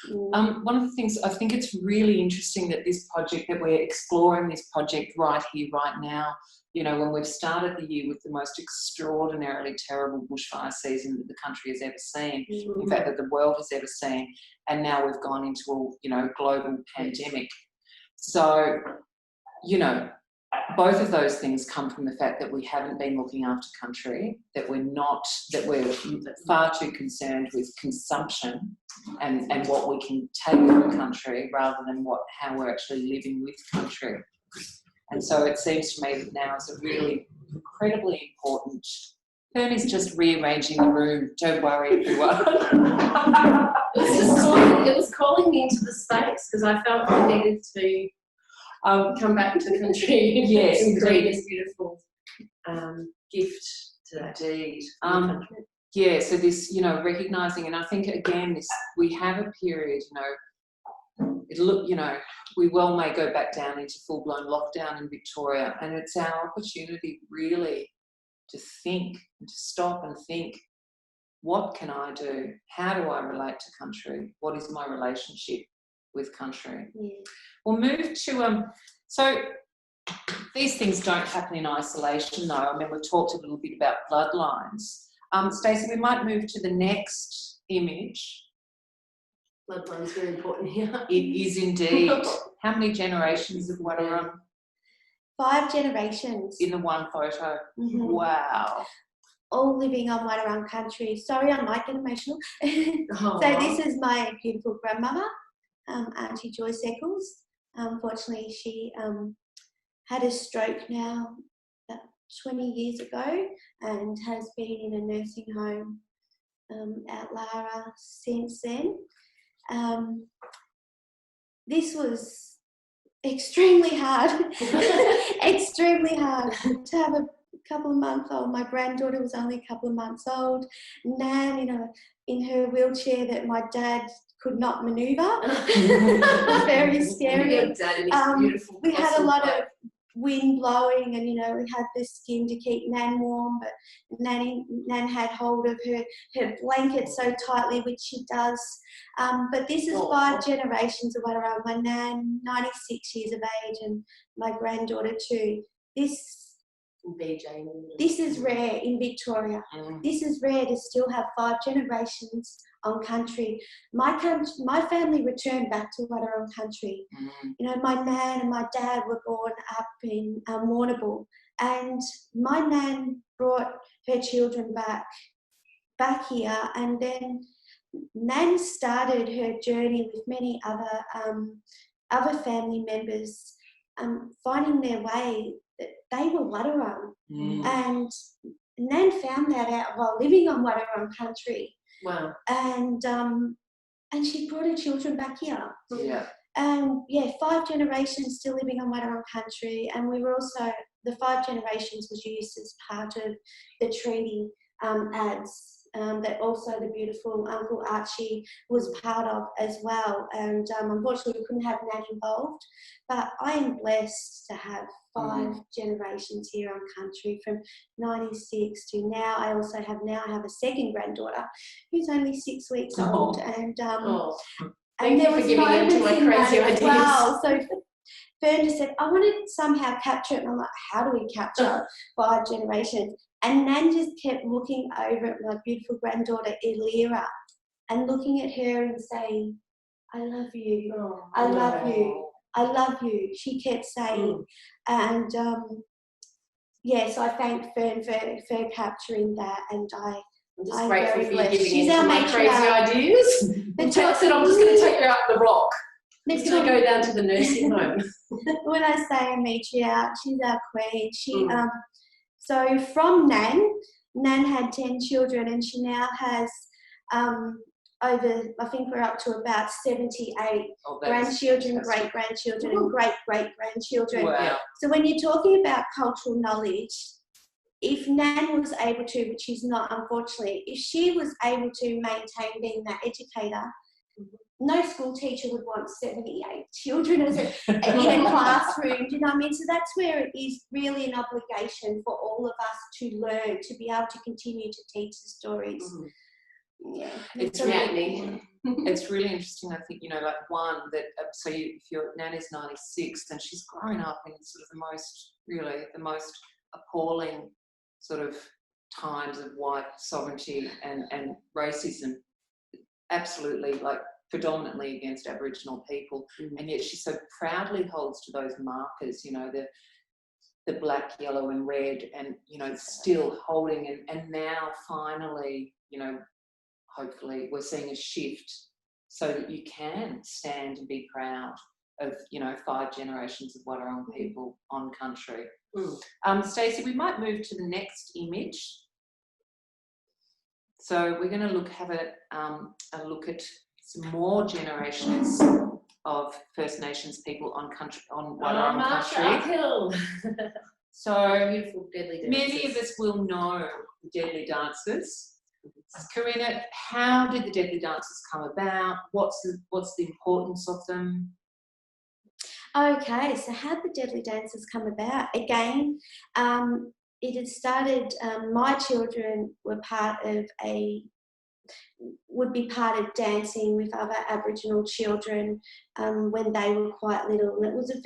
One of the things, I think it's really interesting that this project, that we're exploring this project right here, right now, you know, when we've started the year with the most extraordinarily terrible bushfire season that the country has ever seen, in fact, that the world has ever seen, and now we've gone into a, you know, global pandemic. So, you know, both of those things come from the fact that we haven't been looking after country, that we're far too concerned with consumption and what we can take from country rather than how we're actually living with country. And so it seems to me that now is a really incredibly important. Bernie's just rearranging the room. Don't worry, everyone. It was calling me into the space because I felt I needed to come back to country. Yes, and create this beautiful gift to that. Indeed. Yeah, so this, you know, recognising, and I think again, we have a period, you know, we well may go back down into full-blown lockdown in Victoria, and it's our opportunity really to think and to stop and think, what can I do? How do I relate to country? What is my relationship with country? We'll move to, so these things don't happen in isolation though. I mean, we've talked a little bit about bloodlines. Stacey, we might move to the next image. Bloodline's very important here. It is indeed. How many generations of Wadawurrung? 5 generations. In the one photo. Wow. All living on Wadawurrung Country. Sorry, I might get emotional. So this is my beautiful grandmother, Auntie Joyce Eccles. Unfortunately, she had a stroke now about 20 years ago and has been in a nursing home at Lara since then. This was extremely hard, extremely hard to have a couple of months old. My granddaughter was only a couple of months old. Nan in her wheelchair that my dad could not manoeuvre. Very scary. We had a lot of wind blowing, and we had the skin to keep Nan warm, but Nan had hold of her blanket so tightly, which she does. But this is 5 generations of Wadawurrung. My Nan, 96 years of age, and my granddaughter too. This This is rare in Victoria. This is rare to still have 5 generations on country. My family returned back to Wadawurrung Country. You know, my nan and my dad were born up in Warrnambool, and my nan brought her children back here, and then Nan started her journey with many other family members, finding their way that they were Wadawurrung. And Nan found that out while living on Wadawurrung Country. Wow. And she brought her children back here. Yeah. 5 generations still living on Wadawurrung Country, and we were also, the 5 generations was used as part of the treaty ads. That also the beautiful Uncle Archie was part of as well. And unfortunately we couldn't have Nan involved, but I am blessed to have 5 generations here on country from 96 to now. I also have a second granddaughter who's only 6 weeks old. And Thank you for giving into my crazy ideas. Well, so Fern just said, I want to somehow capture it. And I'm like, how do we capture 5 generations? And Nan just kept looking over at my beautiful granddaughter, Elira, and looking at her and saying, I love you, I love you, I love you, she kept saying. And so I thank Fern for capturing that, and I'm just grateful for you giving She's into our my crazy ideas. I'm just going to take her up the rock. She's going to go down to the nursing home. When I say a matriarch, she's our queen. So from Nan had 10 children, and she now has over, I think we're up to about 78 grandchildren, great-grandchildren, and great-great-grandchildren. Wow. So when you're talking about cultural knowledge, if Nan was able to, which she's not unfortunately, if she was able to maintain being that educator, no school teacher would want 78 children in a classroom, do you know what I mean? So that's where it is really an obligation for all of us to learn, to be able to continue to teach the stories. Yeah, it's really, it's really interesting. I think, you know, like one that, so if your nan is 96 and she's grown up in sort of the most appalling sort of times of white sovereignty and racism, absolutely, like predominantly against Aboriginal people, and yet she so proudly holds to those markers, you know, the black, yellow and red, and, you know, still holding, and now finally, you know, hopefully we're seeing a shift so that you can stand and be proud of, you know, 5 generations of Wadawurrung people on country. Stacey, we might move to the next image. So we're going to have a look at some more generations of First Nations people on Wadawurrung Country. So beautiful deadly dances. Many of us will know the deadly dances. Corrina, how did the deadly dances come about? What's the importance of them? Okay, so how did the deadly dances come about? Again, it had started, my children would be part of dancing with other Aboriginal children when they were quite little, and it was a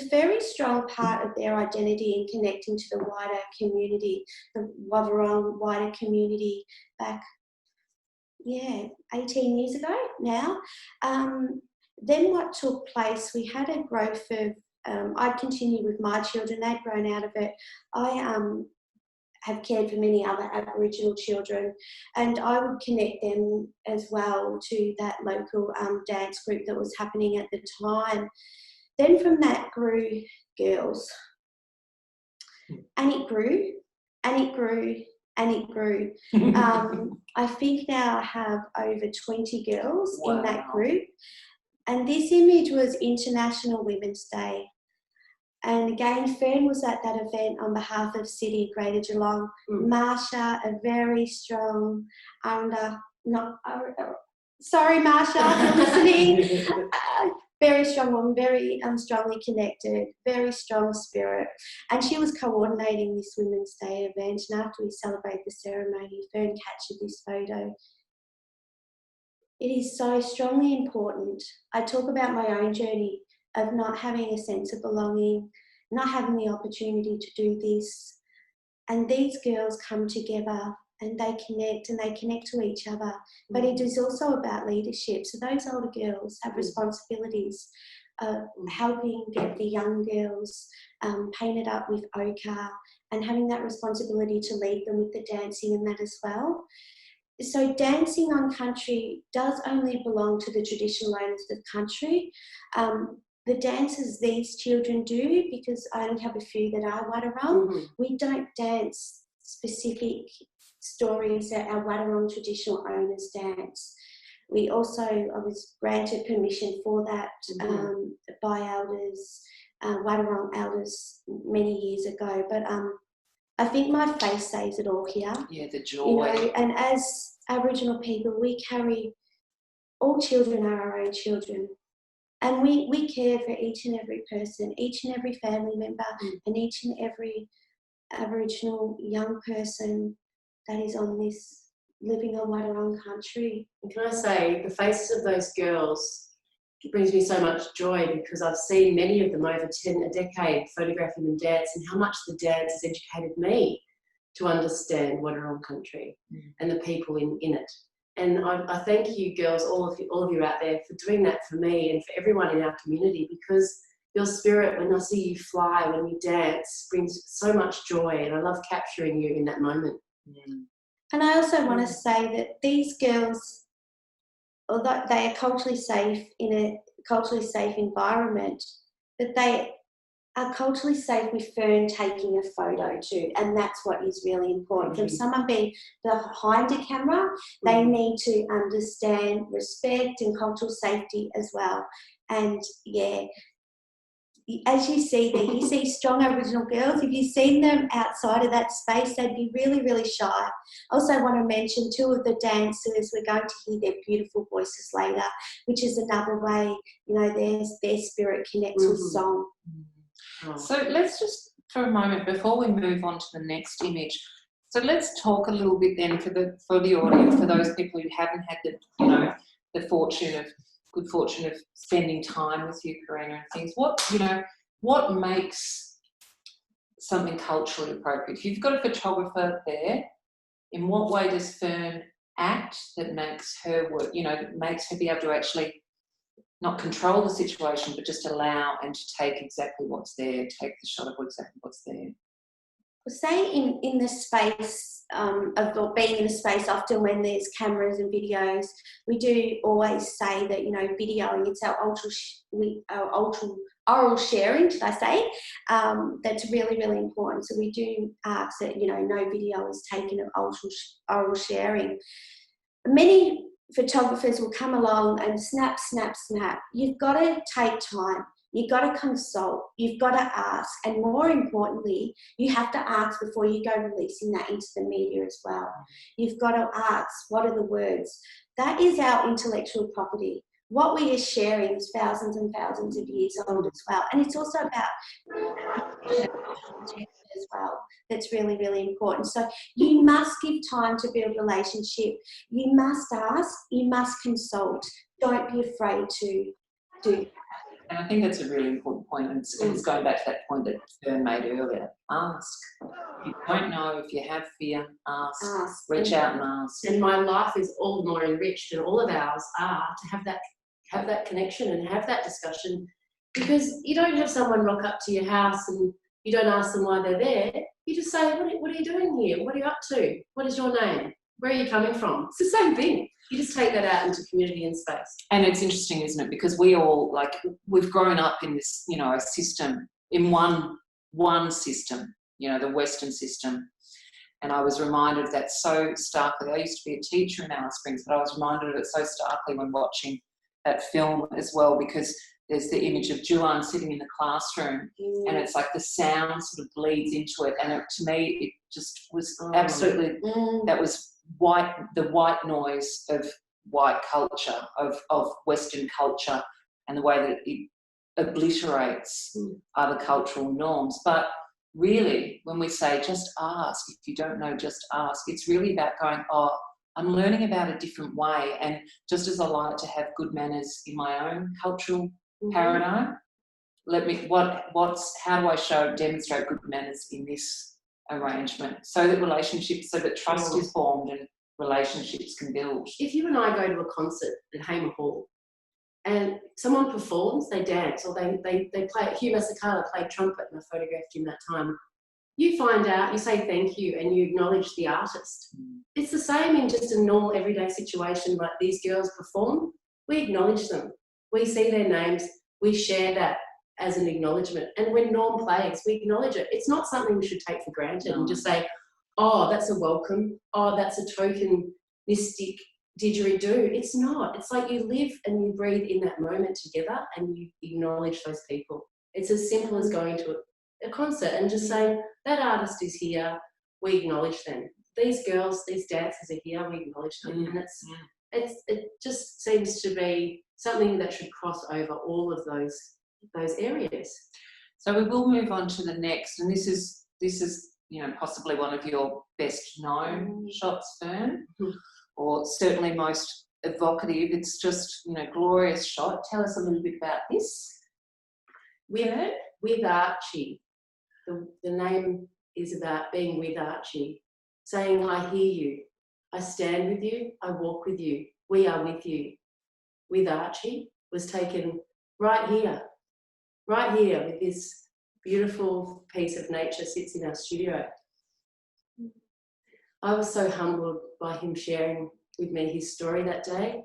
very strong part of their identity in connecting to the wider community, the Wadawurrung wider community back, 18 years ago now. Then what took place, we had a growth of, I'd continued with my children, they'd grown out of it. I have cared for many other Aboriginal children, and I would connect them as well to that local dance group that was happening at the time. Then from that grew girls, and it grew, and it grew, and it grew. I think now I have over 20 girls in that group. And this image was International Women's Day. And again, Fern was at that event on behalf of City Greater Geelong. Marsha, a very strong, sorry Marsha, if you're listening. Very strong woman, very strongly connected, very strong spirit. And she was coordinating this Women's Day event. And after we celebrate the ceremony, Fern captured this photo. It is so strongly important. I talk about my own journey of not having a sense of belonging not having the opportunity to do this. And these girls come together and they connect to each other. But it is also about leadership. So those older girls have responsibilities of helping get the young girls painted up with ochre and having that responsibility to lead them with the dancing and that as well. So dancing on country does only belong to the traditional owners of country. The dances these children do, because I only have a few that are Wadawurrung, we don't dance specific stories that our Wadawurrung traditional owners dance. We also, I was granted permission for that by elders, Wadawurrung elders many years ago. But I think my face says it all here. Yeah, the joy. You know, and as Aboriginal people, we carry, all children are our own children. And we care for each and every person, each and every family member, and each and every Aboriginal young person that is on this, living on Wadawurrung Country. And can I say, the faces of those girls, it brings me so much joy, because I've seen many of them over a decade photographing them dance, and how much the dance has educated me to understand Wadawurrung Country and the people in it. And I thank you girls, all of you out there, for doing that for me and for everyone in our community, because your spirit, when I see you fly, when you dance, brings so much joy, and I love capturing you in that moment. And I also want to say that these girls, although they are culturally safe in a culturally safe environment, that they are culturally safe with Fern taking a photo too, and that's what is really important. From someone being behind a camera, they need to understand respect and cultural safety as well. And yeah, as you see there, you see strong Aboriginal girls. If you've seen them outside of that space, they'd be really, really shy. I also want to mention two of the dancers. We're going to hear their beautiful voices later, which is another way, you know, their spirit connects with song. So let's just, for a moment, before we move on to the next image, so let's talk a little bit then for the audience, for those people who haven't had the good fortune of spending time with you, Corrina, and things. What makes something culturally appropriate? If you've got a photographer there, in what way does Fern act that makes her work? That makes her be able to actually not control the situation, but just allow and to take exactly what's there, take the shot of exactly what's there. Well, say in the space of being in a space, often when there's cameras and videos, we do always say that, videoing, it's our oral sharing, should I say, that's really, really important. So we do ask that, no video is taken of oral sharing. Many photographers will come along and snap, snap, snap. You've got to take time. You've got to consult. You've got to ask. And more importantly, you have to ask before you go releasing that into the media as well. You've got to ask, what are the words? That is our intellectual property. What we are sharing is thousands and thousands of years old as well. And it's also about as well. That's really, really important. So you must give time to build relationship. You must ask. You must consult. Don't be afraid to do that. And I think that's a really important point. And it's going back to that point that Fern made earlier. Ask. If you don't know, if you have fear, ask. Reach out and ask. And my life is all the more enriched, and all of ours are, to have that connection and have that discussion, because you don't have someone rock up to your house and you don't ask them why they're there. You just say, what are you doing here? What are you up to? What is your name? Where are you coming from? It's the same thing. You just take that out into community and space. And it's interesting, isn't it? Because we all, we've grown up in this, a system, in one system, the Western system. And I was reminded of that so starkly. I used to be a teacher in Alice Springs, but I was reminded of it so starkly when watching that film as well, because there's the image of Juan sitting in the classroom, and it's like the sound sort of bleeds into it. And to me, it just was absolutely, that was the white noise of white culture, of Western culture, and the way that it obliterates other cultural norms. But really, when we say just ask, if you don't know, just ask, it's really about going, I'm learning about a different way. And just as I like to have good manners in my own cultural paradigm, how do I demonstrate good manners in this arrangement so that trust is formed and relationships can build. If you and I go to a concert at Hamer Hall and someone performs, they dance, or they play, Hugh Masekela played trumpet and I photographed him that time. You find out, you say thank you, and you acknowledge the artist. It's the same in just a normal everyday situation like these girls perform. We acknowledge them. We see their names. We share that as an acknowledgement. And when Norm plays, we acknowledge it. It's not something we should take for granted and just say, oh, that's a welcome. Oh, that's a tokenistic didgeridoo. It's not. It's like you live and you breathe in that moment together and you acknowledge those people. It's as simple as going to a concert and just saying, that artist is here, we acknowledge them. These girls, these dancers are here, we acknowledge them. And it just seems to be something that should cross over all of those areas. So we will move on to the next, and this is possibly one of your best known shots, Fern, or certainly most evocative. It's just glorious shot. Tell us a little bit about this. With Archie. The name is about being with Archie, saying, I hear you, I stand with you, I walk with you, we are with you. With Archie was taken right here with this beautiful piece of nature sits in our studio. I was so humbled by him sharing with me his story that day.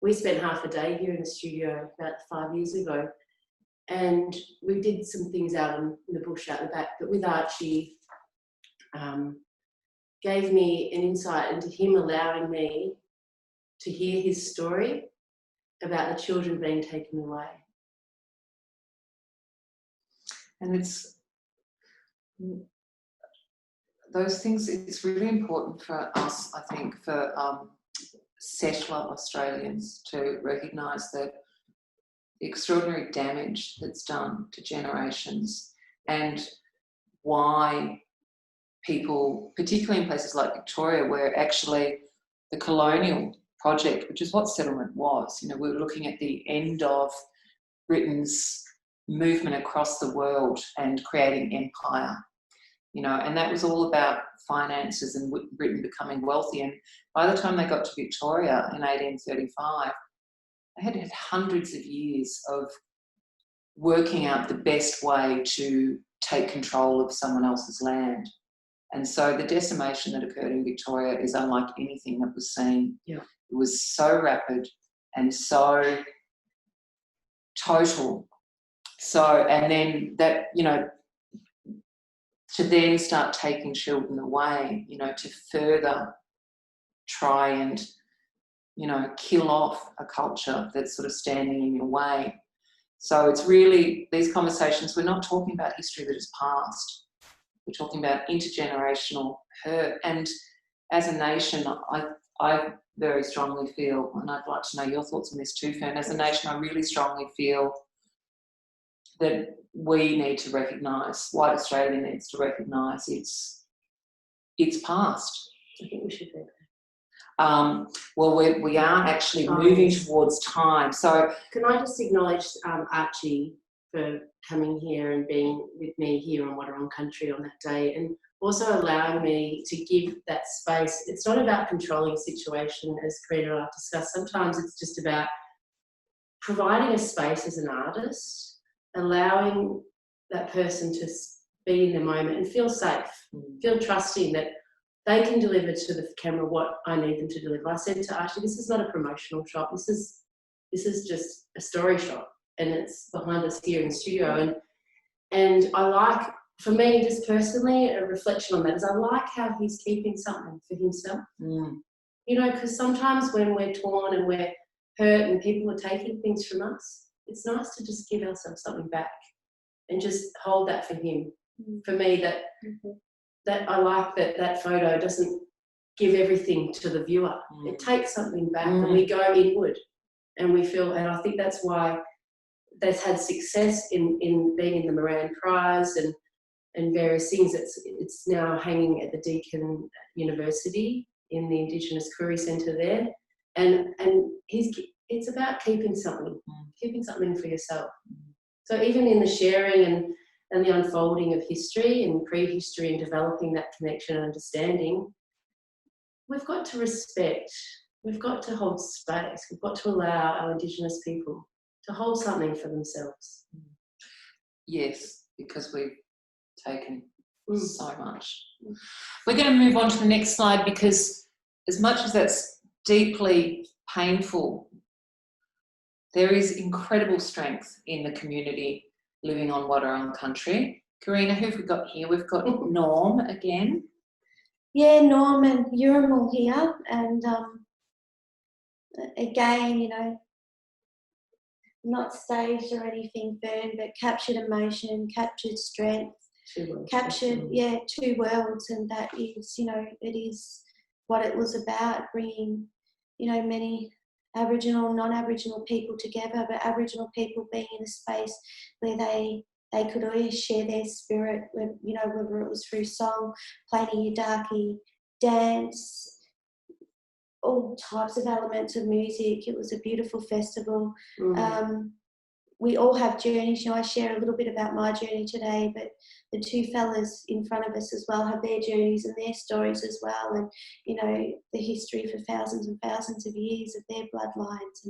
We spent half a day here in the studio about 5 years ago. And we did some things out in the bush out the back, but with Archie, gave me an insight into him allowing me to hear his story about the children being taken away. And it's those things, it's really important for us, I think, for settler Australians to recognise that the extraordinary damage that's done to generations and why people, particularly in places like Victoria, where actually the colonial project, which is what settlement was, we were looking at the end of Britain's movement across the world and creating empire, and that was all about finances and Britain becoming wealthy. And by the time they got to Victoria in 1835, they had had hundreds of years of working out the best way to take control of someone else's land. And so the decimation that occurred in Victoria is unlike anything that was seen. Yeah. It was so rapid and so total. So, and then that, to then start taking children away, to further try and kill off a culture that's sort of standing in your way. So it's really, these conversations, we're not talking about history that is past. We're talking about intergenerational hurt. And as a nation, I very strongly feel, and I'd like to know your thoughts on this too, Fern, as a nation, I really strongly feel that we need to recognise, white Australia needs to recognise its past. I think we should do that. Well, we are actually moving towards time. So can I just acknowledge Archie for coming here and being with me here on Wadawurrung Country on that day, and also allowing me to give that space. It's not about controlling a situation, as Corrina and I discussed. Sometimes it's just about providing a space as an artist, allowing that person to be in the moment and feel safe, feel trusting that they can deliver to the camera what I need them to deliver. I said to Archie, this is not a promotional shot. This is just a story shot, and it's behind us here in the studio. And I like, for me, just personally, a reflection on that is I like how he's keeping something for himself. Because sometimes when we're torn and we're hurt and people are taking things from us, it's nice to just give ourselves something back and just hold that for him. For me, that I like that photo doesn't give everything to the viewer. It takes something back and we go inward and we feel, and I think that's why they've had success in being in the Moran Prize and various things. It's now hanging at the Deakin University in the Indigenous Koori Centre there. And it's about keeping something for yourself. So even in the sharing and the unfolding of history and prehistory and developing that connection and understanding, we've got to respect, we've got to hold space, we've got to allow our Indigenous people to hold something for themselves. Yes, because we've taken so much. We're going to move on to the next slide, because as much as that's deeply painful, there is incredible strength in the community living on Wadawurrung Country. Corrina, who have we got here? We've got Norm again. Yeah, Norm and Urimal here, and again, you know, not staged or anything burned, but captured emotion, captured strength, captured, two worlds, and that is, you know, it is what it was about, bringing, you know, many Aboriginal, non-Aboriginal people together, but Aboriginal people being in a space where they could always share their spirit, you know, whether it was through song, playing yidaki, dance, all types of elements of music. It was a beautiful festival. We all have journeys. You know, I share a little bit about my journey today, but the two fellas in front of us as well have their journeys and their stories as well, and, you know, the history for thousands and thousands of years of their bloodlines.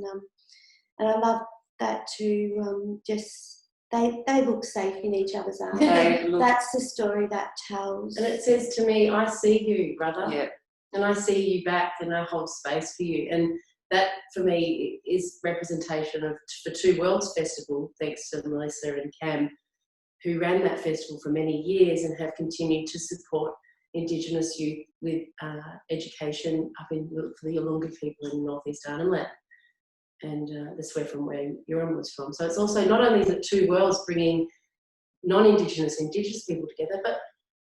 And I love that too. Just they look safe in each other's arms. That's the story that tells. And it says to me, I see you, brother. Yeah. And I see you back, and I hold space for you. And that, for me, is representation of the Two Worlds Festival, thanks to Melissa and Cam, who ran that festival for many years and have continued to support Indigenous youth with education up in for the Yolngu people in northeast Arnhem. And that's where Urim was from. So it's also not only the Two Worlds bringing non-Indigenous and Indigenous people together, but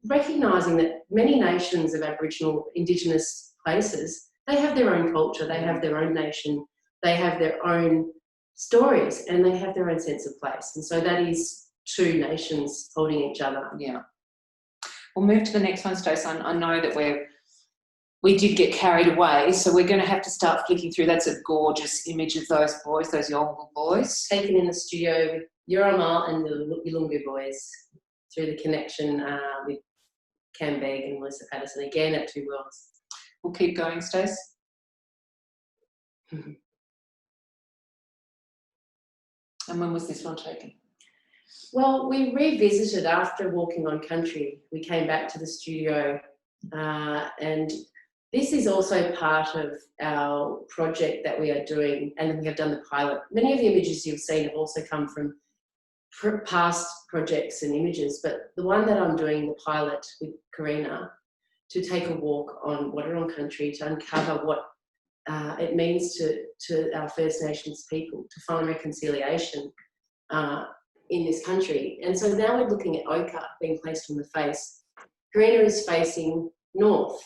recognising that many nations of Aboriginal Indigenous places, they have their own culture, they have their own nation, they have their own stories, and they have their own sense of place. And so that is two nations holding each other. Yeah. We'll move to the next one, Stace. I know that we did get carried away, so we're going to have to start flicking through. That's a gorgeous image of those boys, those Yolngu boys. Taken in the studio with Uramal and the Yolngu boys through the connection with Cam Begg and Melissa Patterson, again at Two Worlds. We'll keep going, Stace. And when was this one taken? Well, we revisited after Walking on Country. We came back to the studio, and this is also part of our project that we are doing, and we have done the pilot. Many of the images you've seen have also come from past projects and images, but the one that I'm doing, the pilot with Corrina, to take a walk on Wadawurrung Country to uncover what it means to our First Nations people to find reconciliation in this country. And so now we're looking at ochre being placed on the face. Corrina is facing north,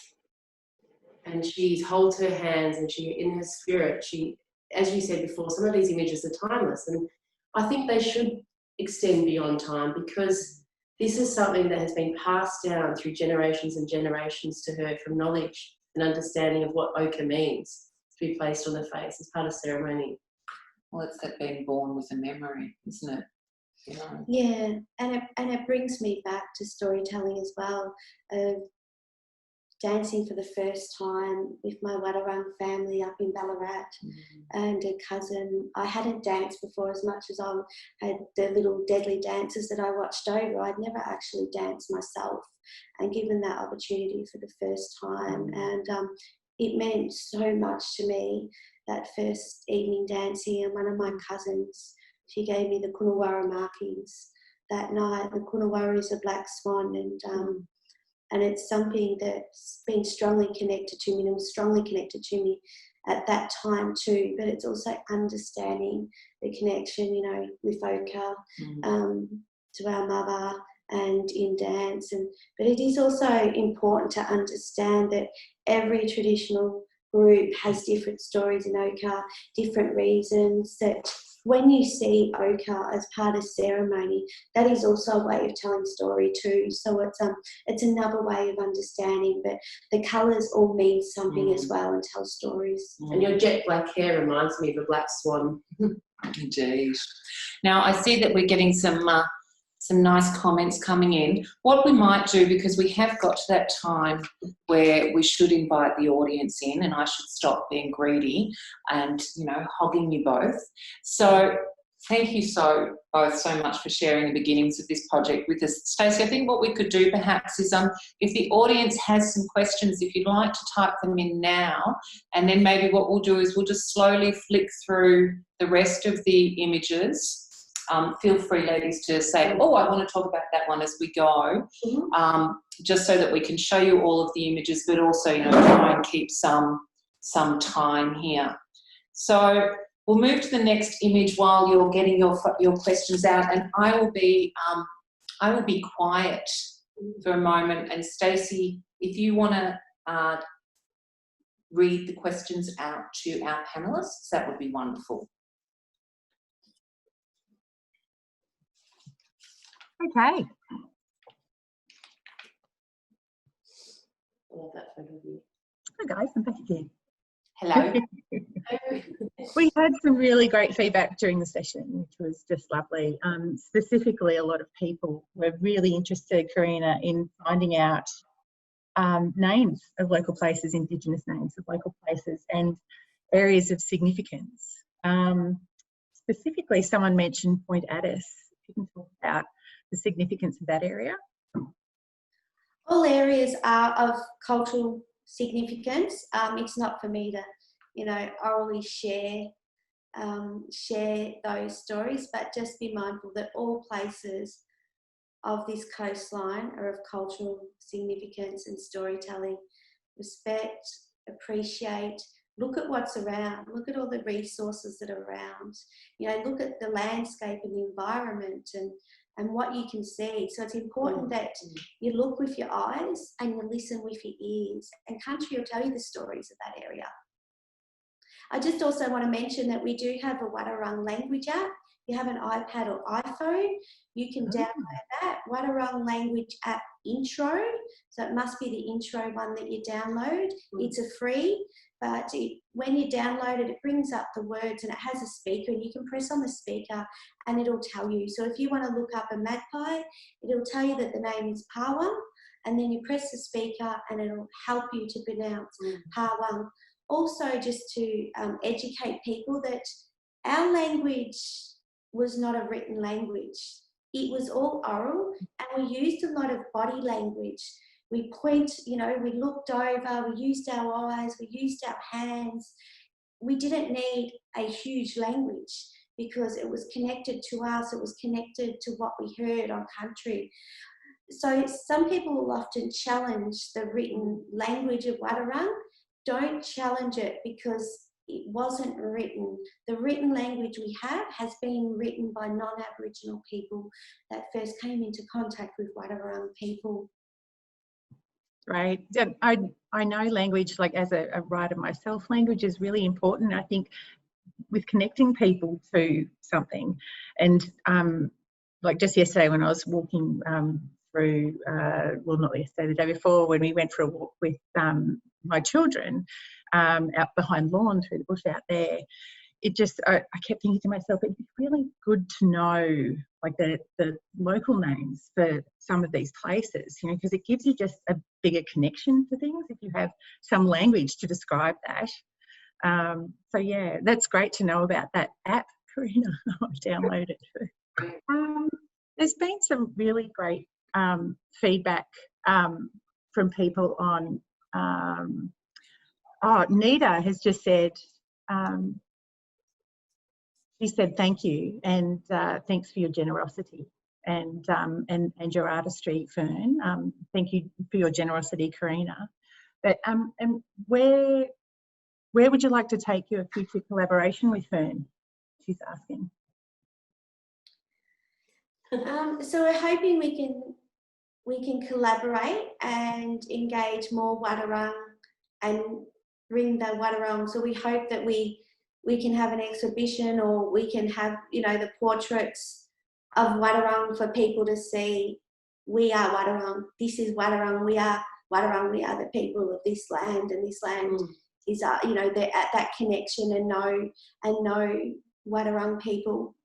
and she holds her hands, and she, in her spirit, she, as you said before, some of these images are timeless, and I think they should extend beyond time, because this is something that has been passed down through generations and generations to her from knowledge and understanding of what ochre means to be placed on the face as part of ceremony. Well, it's that being born with a memory, isn't it? You know? Yeah, and it brings me back to storytelling as well, of dancing for the first time with my Wadawurrung family up in Ballarat, and a cousin. I hadn't danced before as much as I had the little deadly dances that I watched over. I'd never actually danced myself, and given that opportunity for the first time, and it meant so much to me, that first evening dancing. And one of my cousins, she gave me the Kunawara markings that night. The Kunawara is a black swan, and it's something that's been strongly connected to me, and was strongly connected to me at that time too. But it's also understanding the connection, you know, with ochre to our mother and in dance. But it is also important to understand that every traditional group has different stories in ochre, different reasons, that when you see ochre as part of ceremony, that is also a way of telling story too. So it's another way of understanding, but the colours all mean something as well and tell stories. And your jet black hair reminds me of a black swan. Indeed. Now, I see that we're getting some nice comments coming in. What we might do, because we have got to that time where we should invite the audience in, and I should stop being greedy and, you know, hogging you both. So thank you both so much for sharing the beginnings of this project with us. Stacey, I think what we could do perhaps is if the audience has some questions, if you'd like to type them in now, and then maybe what we'll do is we'll just slowly flick through the rest of the images. Feel free, ladies, to say, oh, I want to talk about that one as we go, just so that we can show you all of the images, but also, you know, try and keep some time here. So we'll move to the next image while you're getting your questions out, and I will be quiet for a moment. And Stacey, if you want to read the questions out to our panellists, that would be wonderful. Okay. I love that photo of you. Hi guys, I'm back again. Hello. We had some really great feedback during the session, which was just lovely. Specifically, a lot of people were really interested, Corrina, in finding out names of local places, Indigenous names of local places and areas of significance. Specifically, someone mentioned Point Addis. If you can talk about the significance of that area. All areas are of cultural significance. It's not for me to, you know, orally share those stories, but just be mindful that all places of this coastline are of cultural significance and storytelling. Respect, appreciate, look at what's around, look at all the resources that are around, you know, look at the landscape and the environment and what you can see. So it's important that you look with your eyes and you listen with your ears, and country will tell you the stories of that area. I just also want to mention that we do have a Wadawurrung language app. If you have an iPad or iPhone, you can download that. Wadawurrung language app intro. So it must be the intro one that you download. It's a free, but when you download it, it brings up the words and it has a speaker, and you can press on the speaker and it'll tell you. So if you want to look up a magpie, it'll tell you that the name is Pawang, and then you press the speaker and it'll help you to pronounce Pawang. Also, just to educate people that our language was not a written language. It was all oral, and we used a lot of body language. We point, you know, we looked over, we used our eyes, we used our hands. We didn't need a huge language because it was connected to us, it was connected to what we heard on country. So some people will often challenge the written language of Wadawurrung. Don't challenge it because it wasn't written. The written language we have has been written by non-Aboriginal people that first came into contact with Wadawurrung people. Right. I know language, like as a writer myself, language is really important. I think with connecting people to something, and like just yesterday when I was walking through, well, not yesterday, the day before, when we went for a walk with my children out behind lawn through the bush out there, it just, I kept thinking to myself, it'd be really good to know like the local names for some of these places, you know, because it gives you just a bigger connection to things if you have some language to describe that. So yeah, that's great to know about that app, Corrina. I've downloaded it. There's been some really great feedback from people on, Nita has just said, she said thank you, and thanks for your generosity and your artistry, Fern. Thank you for your generosity, Corrina. But and where would you like to take your future collaboration with Fern? She's asking. So we're hoping we can collaborate and engage more Wadawurrung and bring the Wadawurrung. So we hope that we can have an exhibition, or we can have, you know, the portraits of Wadawurrung for people to see. We are Wadawurrung. This is Wadawurrung. We are Wadawurrung. We are the people of this land, and this land is, you know, that connection, and know Wadawurrung people.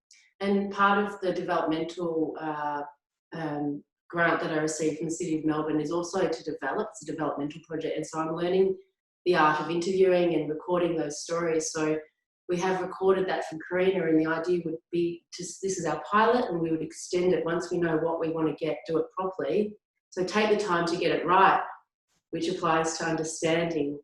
And part of the developmental grant that I received from the City of Melbourne is also to develop. It's a developmental project, and so I'm learning the art of interviewing and recording those stories. So we have recorded that from Corrina, and the idea would be this is our pilot, and we would extend it once we know what we want to get, do it properly. So take the time to get it right, which applies to understanding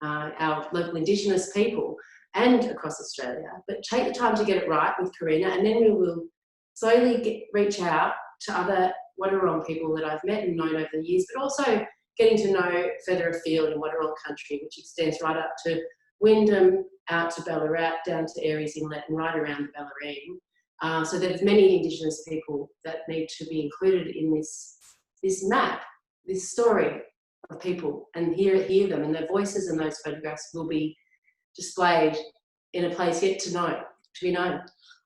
our local Indigenous people and across Australia. But take the time to get it right with Corrina, and then we will slowly reach out to other Wadawurrung people that I've met and known over the years, but also getting to know further afield in Wadawurrung Country, which extends right up to Wyndham, out to Ballarat, down to Aries Inlet, and right around the Bellarine. So there's many Indigenous people that need to be included in this map, this story of people, and hear them, and their voices and those photographs will be displayed in a place yet to be known.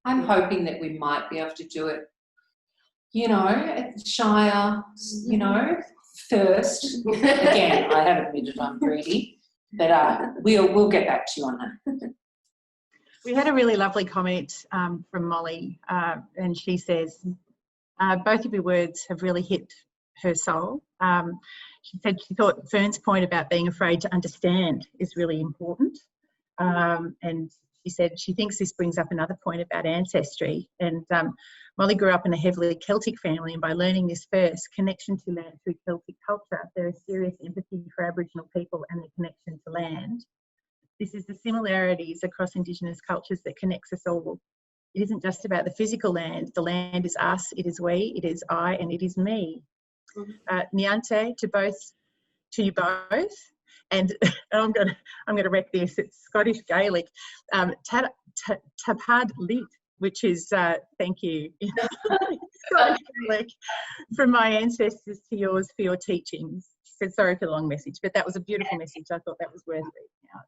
I'm hoping that we might be able to do it, you know, at the Shire, you know, first. Again, I have admitted I'm greedy, but we'll get back to you on that. We had a really lovely comment from Molly, and she says, both of your words have really hit her soul. She said she thought Fern's point about being afraid to understand is really important. And she said she thinks this brings up another point about ancestry. And Molly grew up in a heavily Celtic family, and by learning this first, connection to land through Celtic culture, there is serious empathy for Aboriginal people and the connection to land. This is the similarities across Indigenous cultures that connects us all. It isn't just about the physical land. The land is us, it is we, it is I, and it is me. Nyatne to you both. And I'm gonna wreck this. It's Scottish Gaelic. Tapad lit, which is thank you. Scottish Gaelic, from my ancestors to yours for your teachings. She said sorry for the long message, but that was a beautiful message. I thought that was worth reading out.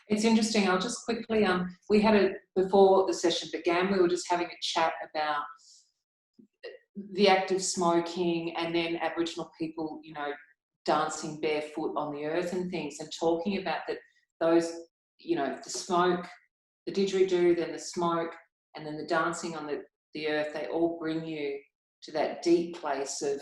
It's interesting. I'll just quickly, we had before the session began, we were just having a chat about the act of smoking, and then Aboriginal people, you know, dancing barefoot on the earth and things, and talking about that, those, you know, the smoke, the didgeridoo, then the smoke, and then the dancing on the earth, they all bring you to that deep place of,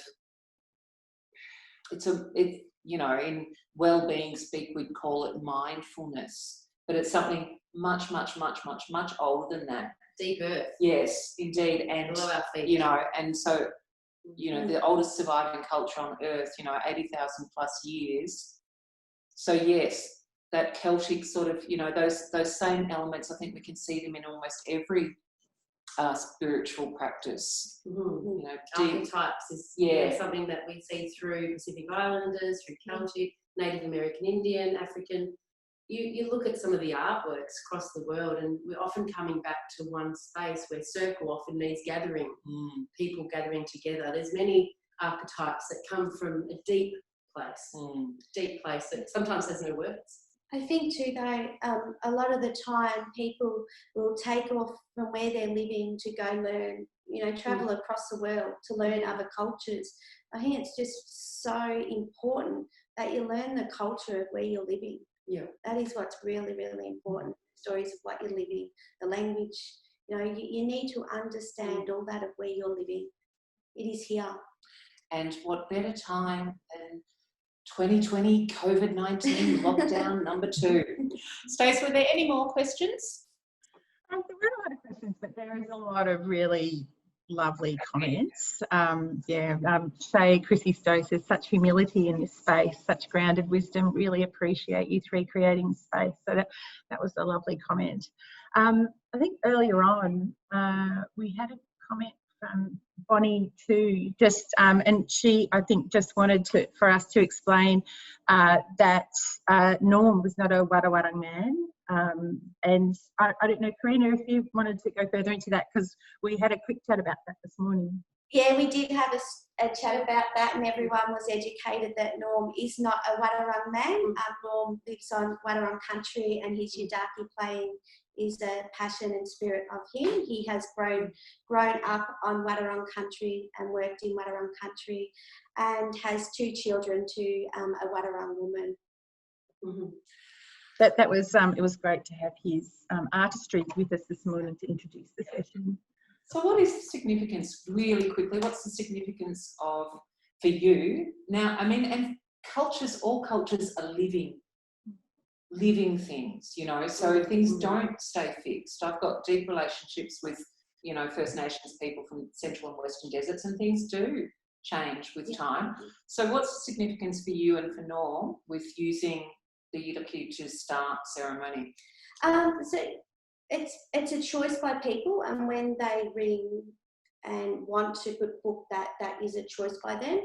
you know, in well-being speak, we'd call it mindfulness, but it's something much, much, much, much, much older than that. Deep earth. Yes, indeed. And, below our feet. you know, and so, you know, the oldest surviving culture on earth, you know, 80,000 plus years. So yes, that Celtic sort of, you know, those same elements, I think we can see them in almost every spiritual practice. You know, archetypes is something that we see through Pacific Islanders, through Celtic, Native American Indian, African. You look at some of the artworks across the world, and we're often coming back to one space where circle often means gathering, people gathering together. There's many archetypes that come from a deep place that sometimes has no words. I think too, though, a lot of the time people will take off from where they're living to go learn, you know, travel across the world to learn other cultures. I think it's just so important that you learn the culture of where you're living. Yeah, that is what's really, really important. Stories of what you're living, the language. You know, you need to understand all that of where you're living. It is here. And what better time than 2020 COVID-19 lockdown number 2. Stacey, were there any more questions? There were a lot of questions, but there is a lot of really lovely comments. Shay, Chrissy Stowe says, such humility in this space, such grounded wisdom, really appreciate you three creating space. So that was a lovely comment. I think earlier on we had a comment from Bonnie too, just and she, I think, just wanted for us to explain that Norm was not a Wadawurrung man. And I don't know, Corrina, if you wanted to go further into that, because we had a quick chat about that this morning. Yeah, we did have a chat about that, and everyone was educated that Norm is not a Wadawurrung man. Norm lives on Wadawurrung Country, and his Yidaki playing is a passion and spirit of him. He has grown up on Wadawurrung Country and worked in Wadawurrung Country, and has 2 children to a Wadawurrung woman. Mm-hmm. That was it was great to have his artistry with us this morning to introduce the session. So what is the significance, really quickly, what's the significance of, for you? Now, I mean, and cultures, all cultures are living things, you know, so things don't stay fixed. I've got deep relationships with, you know, First Nations people from Central and Western deserts, and things do change with time. So what's the significance for you and for Norm with using the Yidaki to start ceremony? So it's a choice by people, and when they ring and want to book that is a choice by them.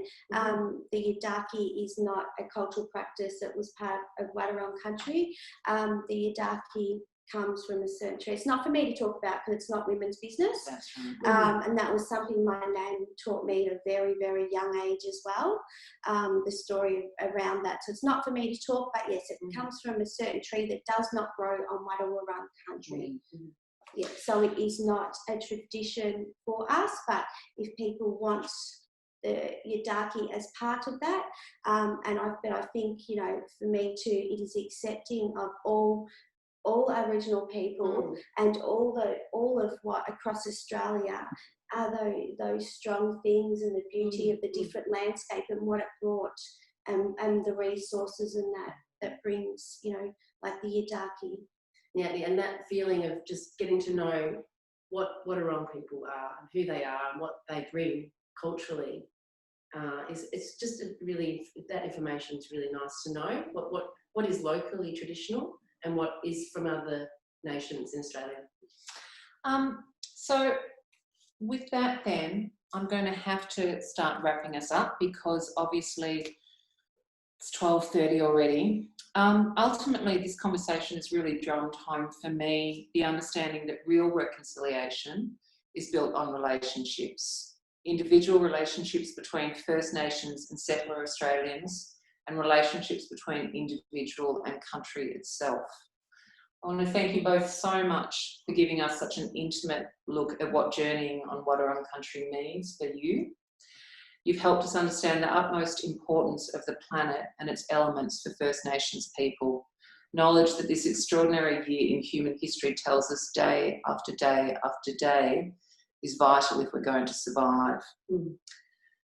The Yidaki is not a cultural practice that was part of Wadawurrung Country. The Yidaki comes from a certain tree. It's not for me to talk about because it's not women's business. That's right. And that was something my nan taught me at a very, very young age as well, the story around that. So it's not for me to talk, but yes, it comes from a certain tree that does not grow on Wadawurrung Country. Yeah, so it is not a tradition for us, but if people want the Yidaki as part of that, but I think, you know, for me too, it is accepting of all Aboriginal people and all of what across Australia are those strong things, and the beauty of the different landscape and what it brought, and the resources and that brings, you know, like the Yidaki. Yeah, and that feeling of just getting to know what Wadawurrung people are and who they are and what they bring culturally it's just really, that information is really nice to know what is locally traditional and what is from other nations in Australia. So with that then, I'm going to have to start wrapping us up because obviously it's 12:30 already. Ultimately, this conversation has really drummed home for me the understanding that real reconciliation is built on relationships, individual relationships between First Nations and settler Australians, and relationships between individual and country itself. I want to thank you both so much for giving us such an intimate look at what journeying on Wadawurrung Country means for you. You've helped us understand the utmost importance of the planet and its elements for First Nations people. Knowledge that this extraordinary year in human history tells us day after day after day is vital if we're going to survive.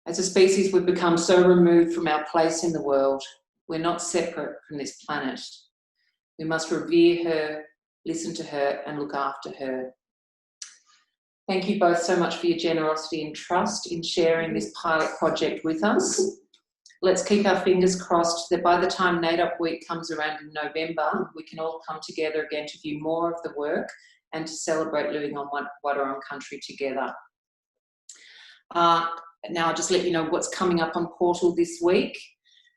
As a species, we've become so removed from our place in the world. We're not separate from this planet. We must revere her, listen to her, and look after her. Thank you both so much for your generosity and trust in sharing this pilot project with us. Let's keep our fingers crossed that by the time NAIDOC Week comes around in November, we can all come together again to view more of the work and to celebrate living on Wadawurrung Country together. Now I'll just let you know what's coming up on Portal this week.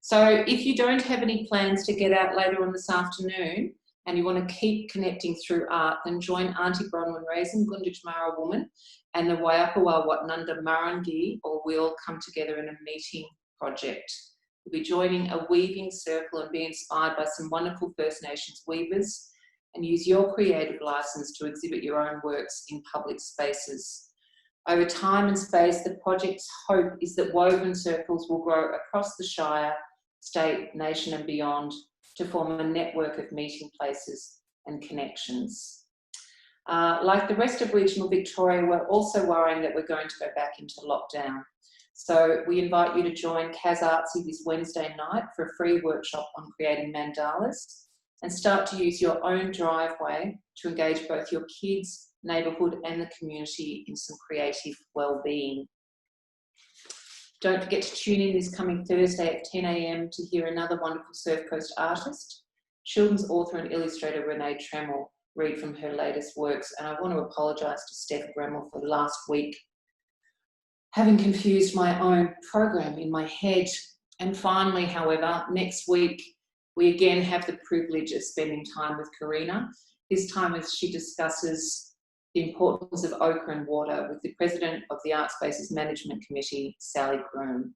So if you don't have any plans to get out later on this afternoon, and you want to keep connecting through art, then join Auntie Bronwyn Raisin, Gunditj Mara woman, and the Wayapawa Watnunda Marangi, or we'll come together in a meeting project. We'll be joining a weaving circle and be inspired by some wonderful First Nations weavers, and use your creative license to exhibit your own works in public spaces. Over time and space, the project's hope is that woven circles will grow across the Shire, state, nation and beyond, to form a network of meeting places and connections. Like the rest of regional Victoria, we're also worrying that we're going to go back into lockdown. So we invite you to join Kaz Artsy this Wednesday night for a free workshop on creating mandalas, and start to use your own driveway to engage both your kids, neighbourhood and the community in some creative well-being. Don't forget to tune in this coming Thursday at 10 a.m. to hear another wonderful Surf Coast artist, children's author and illustrator Renee Tremel, read from her latest works. And I want to apologise to Steph Gremmel for last week having confused my own program in my head. And finally, however, next week we again have the privilege of spending time with Corrina, this time as she discusses the importance of ochre and water with the President of the Art Spaces Management Committee, Sally Groom.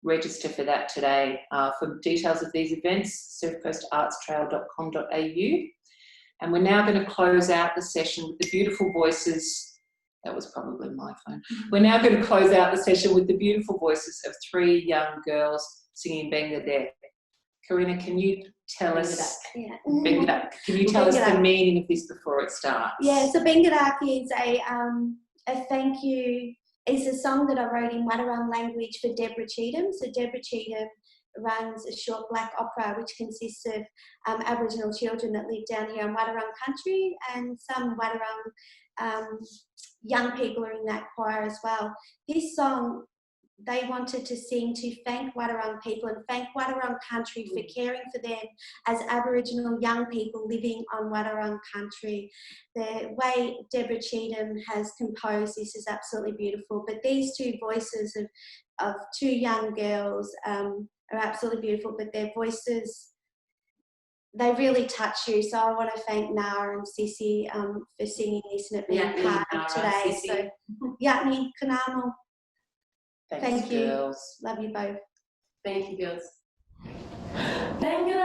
Register for that today. For details of these events, surfcoastartstrail.com.au. And we're now going to close out the session with the beautiful voices. That was probably my phone. We're now going to close out the session with the beautiful voices of 3 young girls singing Bengadek. Corrina, can you tell us? Bengadek. Can you tell us the meaning of this before it starts? Yeah, so Bengadek is a thank you. It's a song that I wrote in Wadawurrung language for Deborah Cheatham. So Deborah Cheatham runs a short black opera which consists of Aboriginal children that live down here in Wadawurrung Country, and some Wadawurrung young people are in that choir as well. This song they wanted to sing to thank Wadawurrung people and thank Wadawurrung Country for caring for them as Aboriginal young people living on Wadawurrung Country. The way Deborah Cheatham has composed this is absolutely beautiful, but these 2 voices of 2 young girls are absolutely beautiful, but their voices, they really touch you. So I want to thank Nara and Sissy for singing this and it being part of today. Sissy. So Nyatne, Kanamo. Thanks, Thank you. girls. Love you both. Thank you, girls. Benga